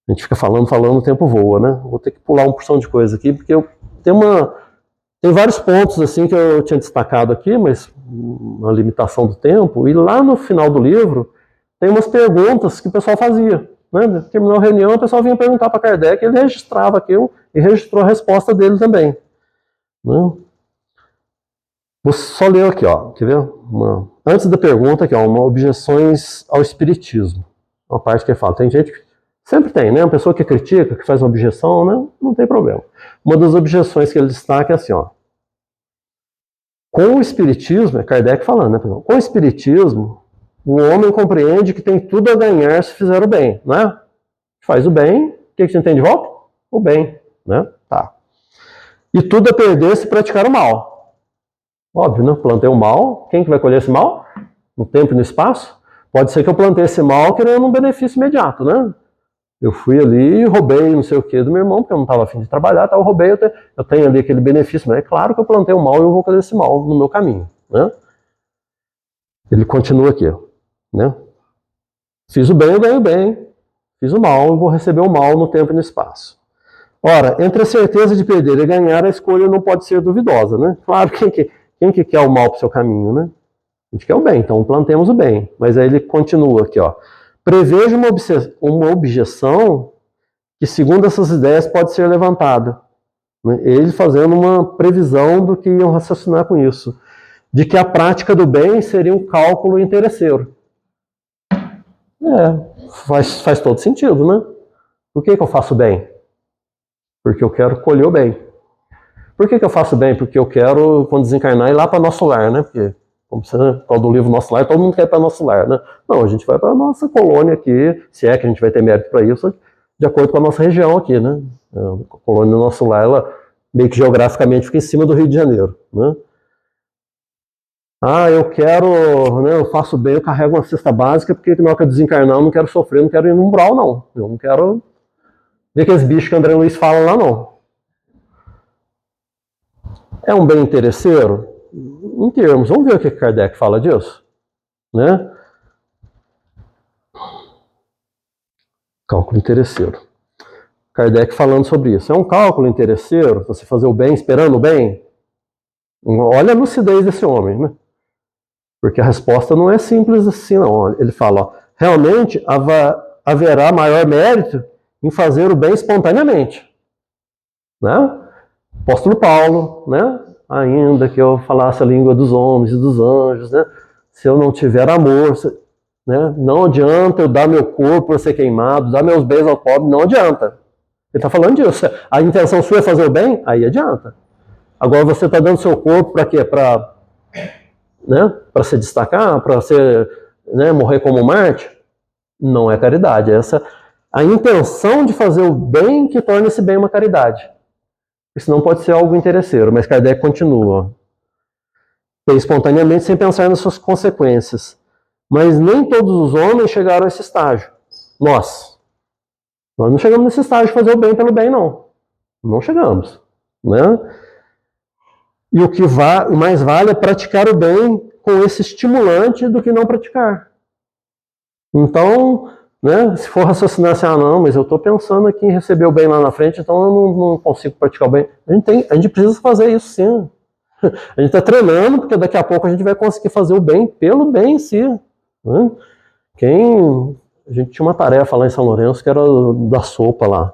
A gente fica falando, o tempo voa, né? Vou ter que pular uma porção de coisa aqui, porque tem vários pontos assim que eu tinha destacado aqui, mas uma limitação do tempo, e lá no final do livro tem umas perguntas que o pessoal fazia. Né? Terminou a reunião, o pessoal vinha perguntar para Kardec, ele registrava aquilo e registrou a resposta dele também. Né? Vou só ler aqui, ó. Quer ver? Antes da pergunta, aqui, ó, objeções ao espiritismo. Uma parte que ele fala, tem gente que sempre tem, né? Uma pessoa que critica, que faz uma objeção, né? Não tem problema. Uma das objeções que ele destaca é assim, ó. Com o espiritismo, é Kardec falando, né? Com o espiritismo, o homem compreende que tem tudo a ganhar se fizer o bem, né? Faz o bem, o que a gente tem de volta? O bem, né? Tá. E tudo a perder se praticar o mal. Óbvio, né? Plantei o mal, quem que vai colher esse mal? No tempo e no espaço? Pode ser que eu plantei esse mal querendo um benefício imediato, né? Eu fui ali e roubei não sei o que do meu irmão, porque eu não estava afim de trabalhar, então eu roubei, eu tenho ali aquele benefício, mas é claro que eu plantei o mal e eu vou colher esse mal no meu caminho, né? Ele continua aqui, né? Fiz o bem, eu ganho o bem. Fiz o mal, eu vou receber o mal no tempo e no espaço. Ora, entre a certeza de perder e ganhar, a escolha não pode ser duvidosa, né? Claro, quem que quer o mal para o seu caminho, né? A gente quer o bem, então plantemos o bem. Mas aí ele continua aqui, ó. Prevejo uma objeção que, segundo essas ideias, pode ser levantada. Né? Ele fazendo uma previsão do que iam raciocinar com isso. De que a prática do bem seria um cálculo interesseiro. Faz todo sentido, né? Por que eu faço bem? Porque eu quero colher o bem. Por que eu faço bem? Porque eu quero, quando desencarnar, ir lá para nosso lar, né? Porque, como você, por do livro Nosso Lar, todo mundo quer ir para nosso lar, né? Não, a gente vai para a nossa colônia aqui, se é que a gente vai ter mérito para isso, de acordo com a nossa região aqui, né? A colônia do Nosso Lar, ela meio que geograficamente fica em cima do Rio de Janeiro, né? Ah, eu quero, né, eu faço bem, eu carrego uma cesta básica, porque na hora que eu desencarnar eu não quero sofrer, eu não quero ir no umbral, não. Eu não quero ver aqueles bichos que André Luiz fala lá, não. É um bem interesseiro? Em termos, vamos ver o que Kardec fala disso. Né? Cálculo interesseiro. Kardec falando sobre isso. É um cálculo interesseiro, você fazer o bem esperando o bem? Olha a lucidez desse homem, né? Porque a resposta não é simples assim, não. Ele fala, ó, realmente haverá maior mérito em fazer o bem espontaneamente. Né? Apóstolo Paulo, né? Ainda que eu falasse a língua dos homens e dos anjos, né? se eu não tiver amor, né? Não adianta eu dar meu corpo para ser queimado, dar meus bens ao pobre, não adianta. Ele está falando disso. A intenção sua é fazer o bem? Aí adianta. Agora você está dando seu corpo para quê? Para, né? Para se destacar? Para ser, né? Morrer como Marte? Não é caridade. Essa a intenção de fazer o bem que torna esse bem uma caridade. Porque senão pode ser algo interesseiro. Mas Kardec continua. Fez espontaneamente sem pensar nas suas consequências. Mas nem todos os homens chegaram a esse estágio. Nós não chegamos nesse estágio de fazer o bem pelo bem, não. Não chegamos. Né? E o que mais vale é praticar o bem com esse estimulante do que não praticar. Então, né, se for raciocinar assim, não, mas eu estou pensando aqui em receber o bem lá na frente, então eu não consigo praticar o bem. A gente precisa fazer isso sim. A gente está treinando, porque daqui a pouco a gente vai conseguir fazer o bem pelo bem em si. Né? A gente tinha uma tarefa lá em São Lourenço que era da sopa lá.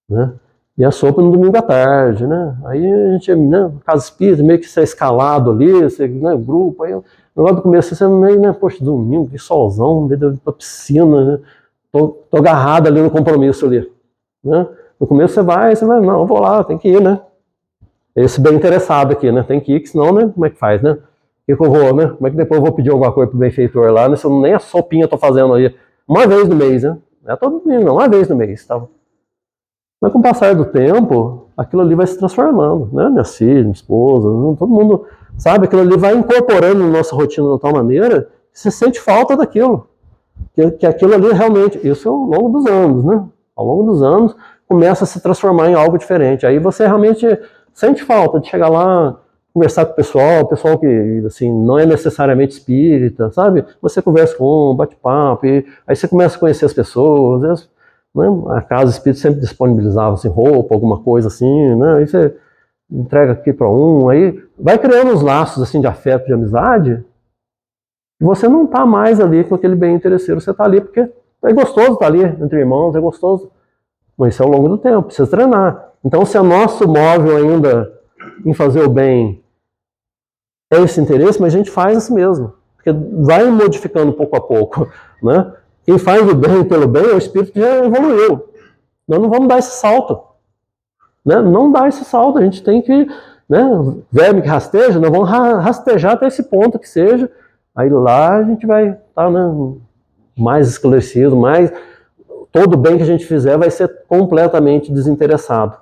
Né? E a sopa no domingo à tarde, né? Aí a gente, né, casa espírita, meio que você é escalado ali, você, né, grupo, aí no lado do começo você meio, né, poxa, domingo, que solzão, meio da piscina, né? Tô agarrado ali no compromisso ali, né? No começo você vai, não, eu vou lá, tem que ir, né? Esse bem interessado aqui, né? Tem que ir, que senão, né, como é que faz, né? O que eu vou, né? Como é que depois eu vou pedir alguma coisa pro benfeitor lá, né? Se eu nem a sopinha eu tô fazendo aí, uma vez no mês, né? Não é todo domingo, não, uma vez no mês, tá? Mas com o passar do tempo, aquilo ali vai se transformando, né? Minha filha, minha esposa, todo mundo, sabe? Aquilo ali vai incorporando na nossa rotina de tal maneira que você sente falta daquilo. Que aquilo ali realmente, isso ao longo dos anos, né? Ao longo dos anos, começa a se transformar em algo diferente. Aí você realmente sente falta de chegar lá, conversar com o pessoal que, assim, não é necessariamente espírita, sabe? Você conversa com um, bate papo, e aí você começa a conhecer as pessoas, né? A casa espírita sempre disponibilizava assim, roupa, alguma coisa assim, né? Aí você entrega aqui para um, aí vai criando uns laços assim de afeto, de amizade, e você não está mais ali com aquele bem interesseiro, você está ali porque é gostoso estar ali entre irmãos, é gostoso, mas isso é ao longo do tempo, precisa treinar. Então, se é nosso móvel ainda em fazer o bem é esse interesse, mas a gente faz assim mesmo, porque vai modificando pouco a pouco, né? Quem faz o bem pelo bem é o espírito que já evoluiu. Nós não vamos dar esse salto. Né? Não dá esse salto. A gente tem que, né, verme que rasteja, nós vamos rastejar até esse ponto que seja. Aí lá a gente vai estar, né, mais esclarecido, todo o bem que a gente fizer vai ser completamente desinteressado.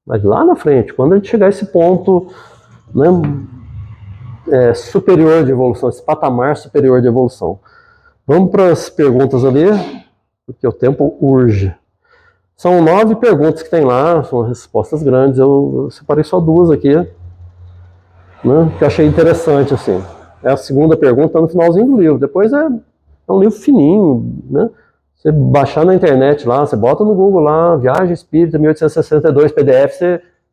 Mas lá na frente, quando a gente chegar a esse ponto, né, superior de evolução, esse patamar superior de evolução. Vamos para as perguntas ali, porque o tempo urge. São 9 perguntas que tem lá, são respostas grandes, eu separei só 2 aqui, né, que eu achei interessante, assim. É a segunda pergunta no finalzinho do livro, depois é um livro fininho, né? Você baixar na internet lá, você bota no Google lá, Viagem Espírita 1862 PDF,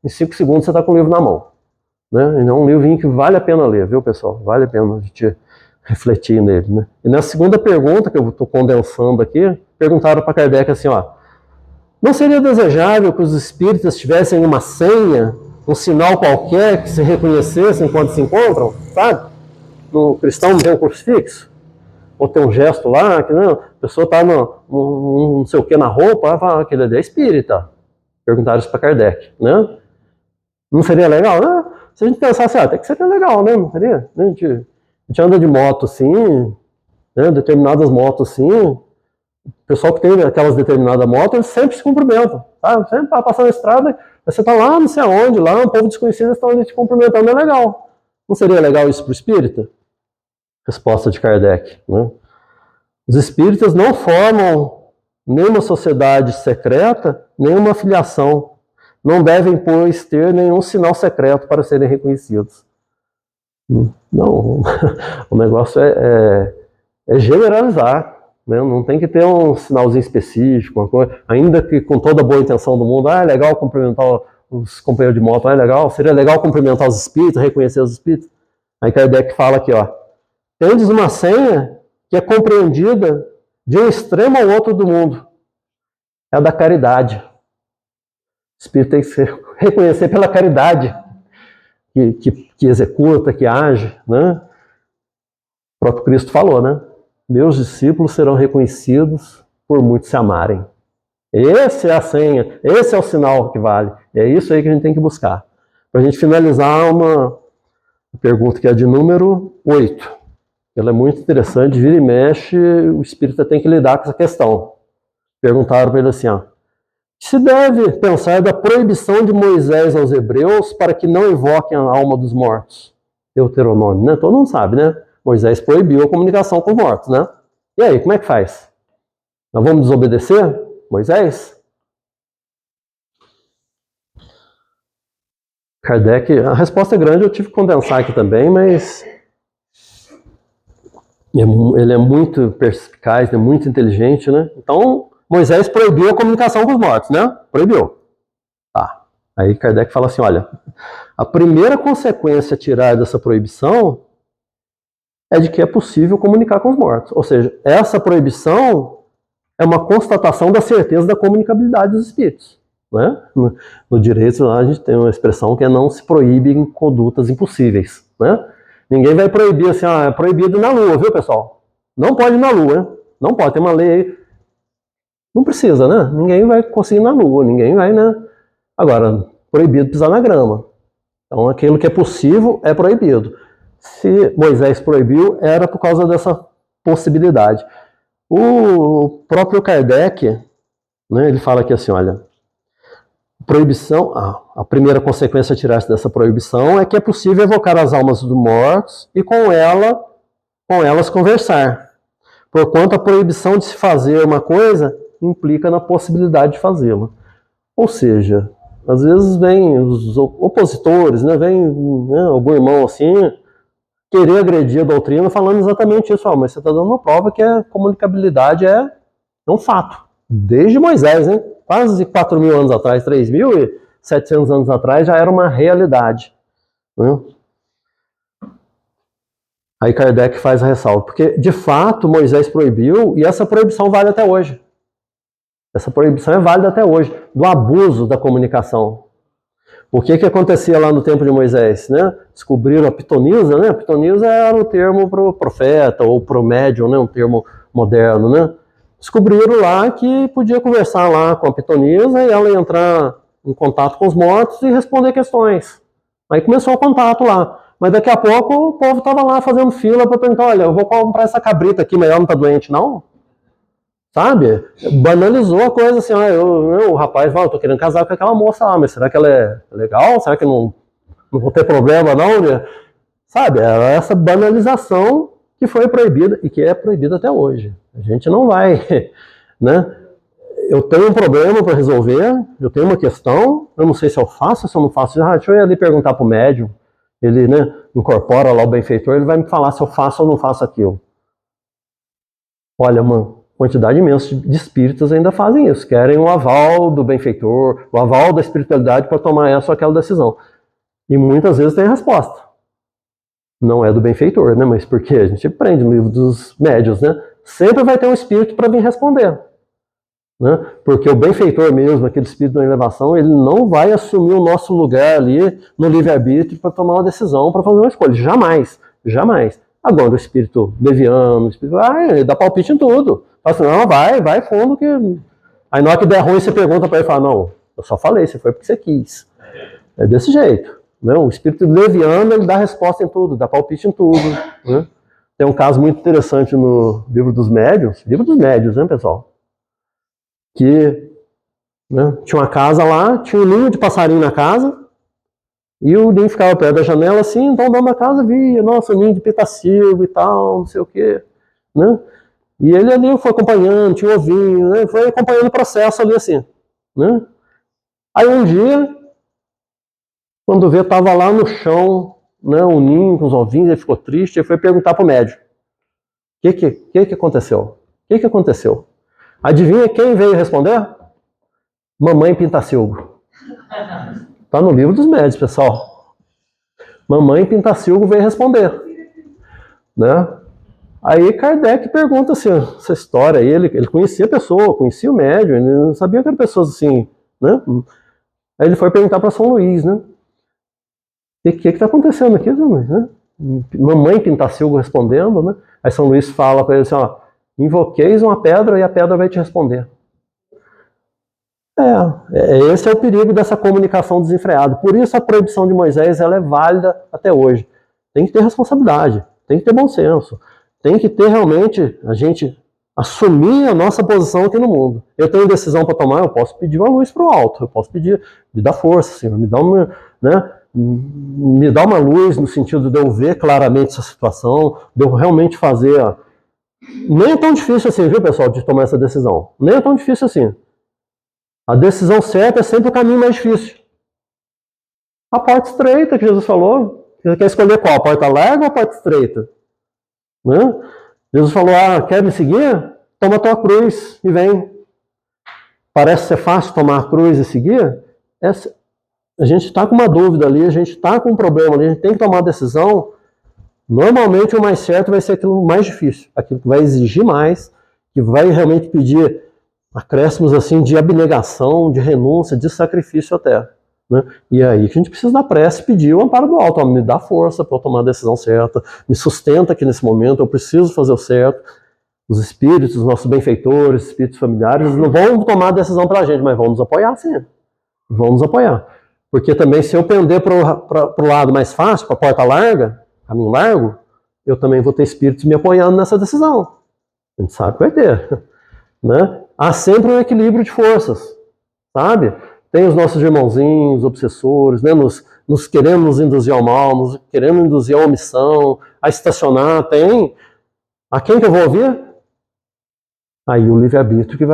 em 5 segundos você está com o livro na mão. Né? E é um livrinho que vale a pena ler, viu, pessoal? Vale a pena a gente refletir nele, né? E na segunda pergunta, que eu estou condensando aqui, perguntaram para Kardec assim, ó, não seria desejável que os espíritas tivessem uma senha, um sinal qualquer que se reconhecessem quando se encontram, sabe? No cristão não tem um crucifixo? Ou tem um gesto lá, que não, a pessoa está não sei o que na roupa, fala, aquele ali é espírita. Perguntaram isso para Kardec, né? Não seria legal? Né? Se a gente pensasse, até que seria legal, né? Não seria? A gente anda de moto assim, né? Determinadas motos assim, o pessoal que tem aquelas determinadas motos, eles sempre se cumprimentam, tá? Sempre passando a estrada, você está lá, não sei aonde, lá, um povo desconhecido, eles estão ali te cumprimentando, é legal. Não seria legal isso para o espírita? Resposta de Kardec, né? Os espíritas não formam nenhuma sociedade secreta, nenhuma filiação. Não devem, pois, ter nenhum sinal secreto para serem reconhecidos. Não, o negócio é generalizar, né? Não tem que ter um sinalzinho específico, uma coisa, ainda que com toda a boa intenção do mundo, é legal cumprimentar os companheiros de moto, é legal, seria legal cumprimentar os espíritos, reconhecer os espíritos. Aí Kardec fala aqui, ó, tendes uma senha que é compreendida de um extremo ao outro do mundo, é a da caridade. O espírito tem que se reconhecer pela caridade que executa, que age, né? próprio Cristo falou, né? Meus discípulos serão reconhecidos por muitos se amarem. Essa é a senha, esse é o sinal que vale. É isso aí que a gente tem que buscar. Para a gente finalizar, uma pergunta que é de número 8. Ela é muito interessante, vira e mexe, o espírita tem que lidar com essa questão. Perguntaram para ele assim, ó, se deve pensar da proibição de Moisés aos hebreus para que não invoquem a alma dos mortos. Deuteronômio, né? Todo mundo sabe, né? Moisés proibiu a comunicação com os mortos, né? E aí, como é que faz? Nós vamos desobedecer Moisés? Kardec, a resposta é grande, eu tive que condensar aqui também, mas ele é muito perspicaz, é muito inteligente, né? Então, Moisés proibiu a comunicação com os mortos, né? Proibiu. Tá. Aí Kardec fala assim, olha, a primeira consequência a tirar dessa proibição é de que é possível comunicar com os mortos. Ou seja, essa proibição é uma constatação da certeza da comunicabilidade dos espíritos. Né? No direito, lá, a gente tem uma expressão que é não se proíbem condutas impossíveis. Né? Ninguém vai proibir assim, é proibido ir na Lua, viu, pessoal? Não pode ir na Lua, hein? Não pode, tem uma lei aí. Não precisa, né? Ninguém vai conseguir ir na Lua, ninguém vai, né? Agora, proibido pisar na grama. Então, aquilo que é possível é proibido. Se Moisés proibiu, era por causa dessa possibilidade. O próprio Kardec, né, ele fala aqui assim, olha, proibição, a primeira consequência a tirar-se dessa proibição é que é possível evocar as almas dos mortos e com elas conversar. Porquanto a proibição de se fazer uma coisa implica na possibilidade de fazê-la. Ou seja, às vezes vem os opositores, né, vem algum irmão assim, querer agredir a doutrina falando exatamente isso. Mas você está dando uma prova que a comunicabilidade é um fato. Desde Moisés, né? Quase 4.000 anos atrás, 3.700 anos atrás, já era uma realidade. Né? Aí Kardec faz a ressalva, porque de fato Moisés proibiu e essa proibição vale até hoje. Essa proibição é válida até hoje, do abuso da comunicação. O que acontecia lá no tempo de Moisés? Né? Descobriram a pitonisa, né? A pitonisa era o termo para o profeta ou para o médium, né? Um termo moderno, né? Descobriram lá que podia conversar lá com a pitonisa e ela ia entrar em contato com os mortos e responder questões. Aí começou o contato lá. Mas daqui a pouco o povo estava lá fazendo fila para perguntar, olha, eu vou comprar essa cabrita aqui, mas ela não está doente, não? Sabe? Banalizou a coisa assim, o rapaz fala, eu tô querendo casar com aquela moça lá, mas será que ela é legal? Será que não vou ter problema não? Né? Sabe? Era essa banalização que foi proibida e que é proibida até hoje. A gente não vai, né? Eu tenho um problema para resolver, eu tenho uma questão, eu não sei se eu faço, se eu não faço. Deixa eu ir ali perguntar pro médium, ele, né, incorpora lá o benfeitor, ele vai me falar se eu faço ou não faço aquilo. Olha, uma quantidade imensa de espíritas ainda fazem isso, querem o aval do benfeitor, o aval da espiritualidade para tomar essa ou aquela decisão. E muitas vezes tem a resposta. Não é do benfeitor, né? Mas porque a gente aprende no livro dos médiuns, né? Sempre vai ter um espírito para vir responder. Né? Porque o benfeitor mesmo, aquele espírito da elevação, ele não vai assumir o nosso lugar ali no livre-arbítrio para tomar uma decisão, para fazer uma escolha. Jamais, jamais. Agora, o espírito leviano, o espírito, dá palpite em tudo. Fala assim, não, vai fundo que... Aí na hora que der ruim, você pergunta para ele e fala, não, eu só falei, você foi porque você quis. É desse jeito. Né? O espírito leviano, ele dá resposta em tudo, dá palpite em tudo. Né? Tem um caso muito interessante no livro dos médiuns, né, pessoal? Que, né, tinha uma casa lá, tinha um ninho de passarinho na casa, e o ninho ficava perto da janela assim, então o dono da casa via, nossa, ninho de pitacilgo e tal, não sei o quê, né? E ele ali foi acompanhando, tinha um ovinho, né? Foi acompanhando o processo ali assim, né? Aí um dia, quando vê, tava lá no chão, né, um ninho com os ovinhos, ele ficou triste, ele foi perguntar pro médico, o que aconteceu? O que aconteceu? Adivinha quem veio responder? Mamãe Pintacilgo. Está no livro dos médios, pessoal. Mamãe Pintacilgo veio responder. Né? Aí Kardec pergunta assim, essa história aí, ele conhecia a pessoa, conhecia o médium, ele não sabia que eram pessoas assim, né? Aí ele foi perguntar para São Luís, né? O que está acontecendo aqui, né? Mamãe Pintacilgo respondendo, né? Aí São Luís fala para ele assim, ó, invoqueis uma pedra e a pedra vai te responder. Esse é o perigo dessa comunicação desenfreada. Por isso a proibição de Moisés ela é válida até hoje. Tem que ter responsabilidade, tem que ter bom senso, tem que ter realmente a gente assumir a nossa posição aqui no mundo. Eu tenho decisão para tomar, eu posso pedir uma luz para o alto, eu posso pedir, me dá força, Senhor, me dá uma, né, me dá uma luz no sentido de eu ver claramente essa situação, de eu realmente fazer. Nem é tão difícil assim, viu, pessoal, de tomar essa decisão. Nem é tão difícil assim. A decisão certa é sempre o caminho mais difícil. A porta estreita que Jesus falou. Você quer escolher qual? A porta larga ou a porta estreita? Né? Jesus falou, quer me seguir? Toma a tua cruz e vem. Parece ser fácil tomar a cruz e seguir? A gente está com uma dúvida ali, a gente está com um problema ali, a gente tem que tomar uma decisão. Normalmente o mais certo vai ser aquilo mais difícil, aquilo que vai exigir mais, que vai realmente pedir acréscimos assim de abnegação, de renúncia, de sacrifício até. Né? E é aí que a gente precisa da prece pedir o amparo do alto, me dá força para eu tomar a decisão certa, me sustenta aqui nesse momento, eu preciso fazer o certo. Os espíritos, os nossos benfeitores, espíritos familiares, não vão tomar a decisão para a gente, mas vão nos apoiar sim. Vão nos apoiar. Porque também se eu pender para o lado mais fácil, para a porta larga, caminho largo, eu também vou ter espíritos me apoiando nessa decisão. A gente sabe que vai ter. Né? Há sempre um equilíbrio de forças, sabe? Tem os nossos irmãozinhos, obsessores, né? nos querendo nos induzir ao mal, nos querendo induzir à omissão, a estacionar, tem. A quem que eu vou ouvir? Aí o livre-arbítrio que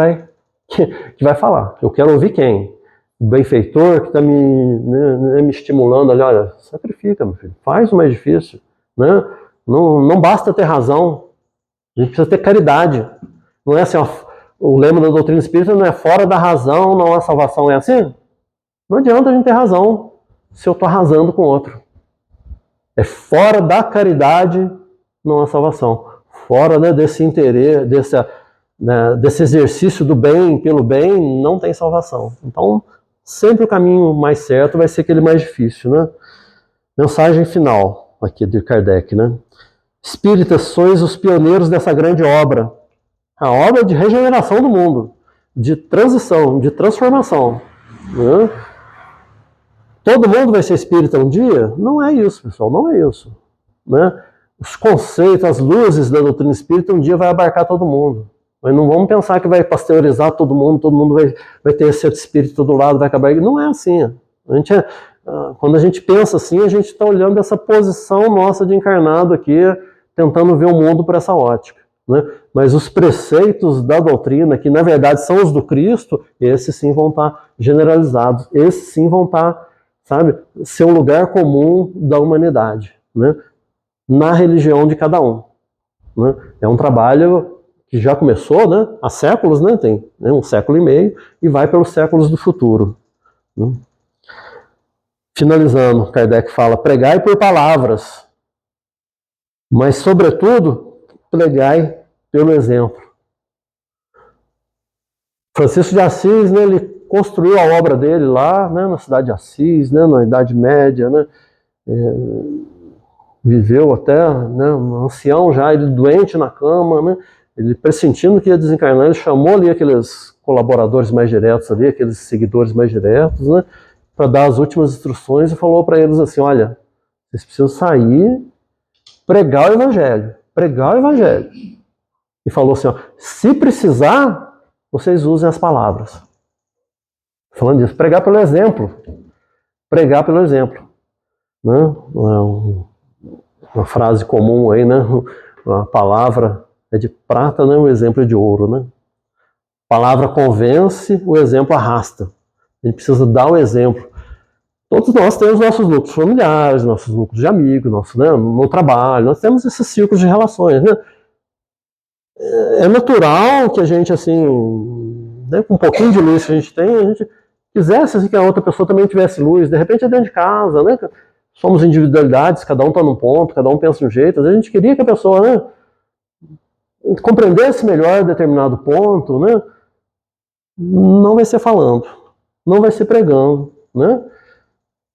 vai falar. Eu quero ouvir quem? O benfeitor que está me estimulando ali, olha, sacrifica, meu filho, faz o mais difícil. Né? Não basta ter razão, a gente precisa ter caridade. Não é assim, ó, o lema da doutrina espírita não é fora da razão, não há salvação, é assim? Não adianta a gente ter razão se eu estou arrasando com o outro. É fora da caridade, não há salvação. Fora, né, desse interesse, desse exercício do bem pelo bem, não tem salvação. Então, sempre o caminho mais certo vai ser aquele mais difícil, né? Mensagem final aqui de Kardec, né? Espíritas, sois os pioneiros dessa grande obra. A obra de regeneração do mundo, de transição, de transformação. Né? Todo mundo vai ser espírita um dia? Não é isso, pessoal, não é isso. Né? Os conceitos, as luzes da doutrina espírita um dia vai abarcar todo mundo. Mas não vamos pensar que vai pasteurizar todo mundo vai ter esse espírito do lado, vai acabar. Não é assim. Quando a gente pensa assim, a gente está olhando essa posição nossa de encarnado aqui, tentando ver o mundo por essa ótica. Né? Mas os preceitos da doutrina, que na verdade são os do Cristo, esses sim vão estar generalizados, esses sim vão estar, sabe, ser o lugar comum da humanidade, né? Na religião de cada um. Né? É um trabalho que já começou, né, há séculos, né, tem, né, 1,5 século e vai pelos séculos do futuro. Né? Finalizando, Kardec fala, pregai por palavras, mas sobretudo, pregai pelo exemplo. Francisco de Assis, né, ele construiu a obra dele lá, né, na cidade de Assis, né, na Idade Média, né, viveu até, né, um ancião já, ele doente na cama, né, ele pressentindo que ia desencarnar, ele chamou ali aqueles colaboradores mais diretos ali, aqueles seguidores mais diretos, né, para dar as últimas instruções e falou para eles assim, olha, vocês precisam sair, pregar o evangelho, E falou assim, ó, se precisar, vocês usem as palavras. Falando disso, pregar pelo exemplo. Né? Uma frase comum aí, né? A palavra é de prata, né? O exemplo é de ouro, né? A palavra convence, o exemplo arrasta. A gente precisa dar o exemplo. Todos nós temos nossos núcleos familiares, nossos núcleos de amigos, né? No trabalho, nós temos esses círculos de relações, né? É natural que a gente, assim, né, com um pouquinho de luz que a gente tem, a gente quisesse assim, que a outra pessoa também tivesse luz. De repente é dentro de casa, né? Somos individualidades, cada um está num ponto, cada um pensa de um jeito. Às vezes a gente queria que a pessoa, né, compreendesse melhor determinado ponto, né? Não vai ser falando, não vai ser pregando, né?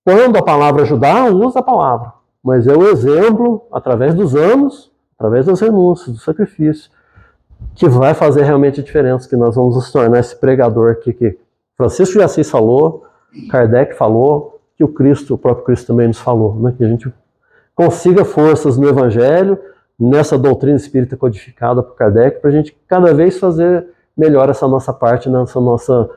Quando a palavra ajudar, usa a palavra. mas é o exemplo, através dos anos, através das renúncias, do sacrifício, que vai fazer realmente a diferença, que nós vamos nos tornar esse pregador aqui que Francisco de Assis falou, Kardec falou, que o próprio Cristo também nos falou, né? Que a gente consiga forças no Evangelho, nessa doutrina espírita codificada por Kardec, para a gente cada vez fazer melhor essa nossa parte, nessa nossa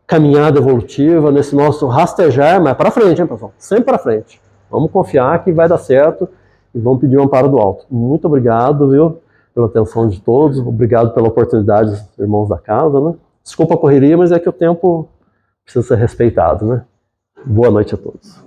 caminhada evolutiva, nesse nosso rastejar, mas para frente, hein, pessoal? Sempre para frente. Vamos confiar que vai dar certo e vamos pedir um amparo do alto. Muito obrigado, viu, pela atenção de todos, obrigado pela oportunidade dos irmãos da casa, né? Desculpa a correria, mas é que o tempo precisa ser respeitado, né? Boa noite a todos.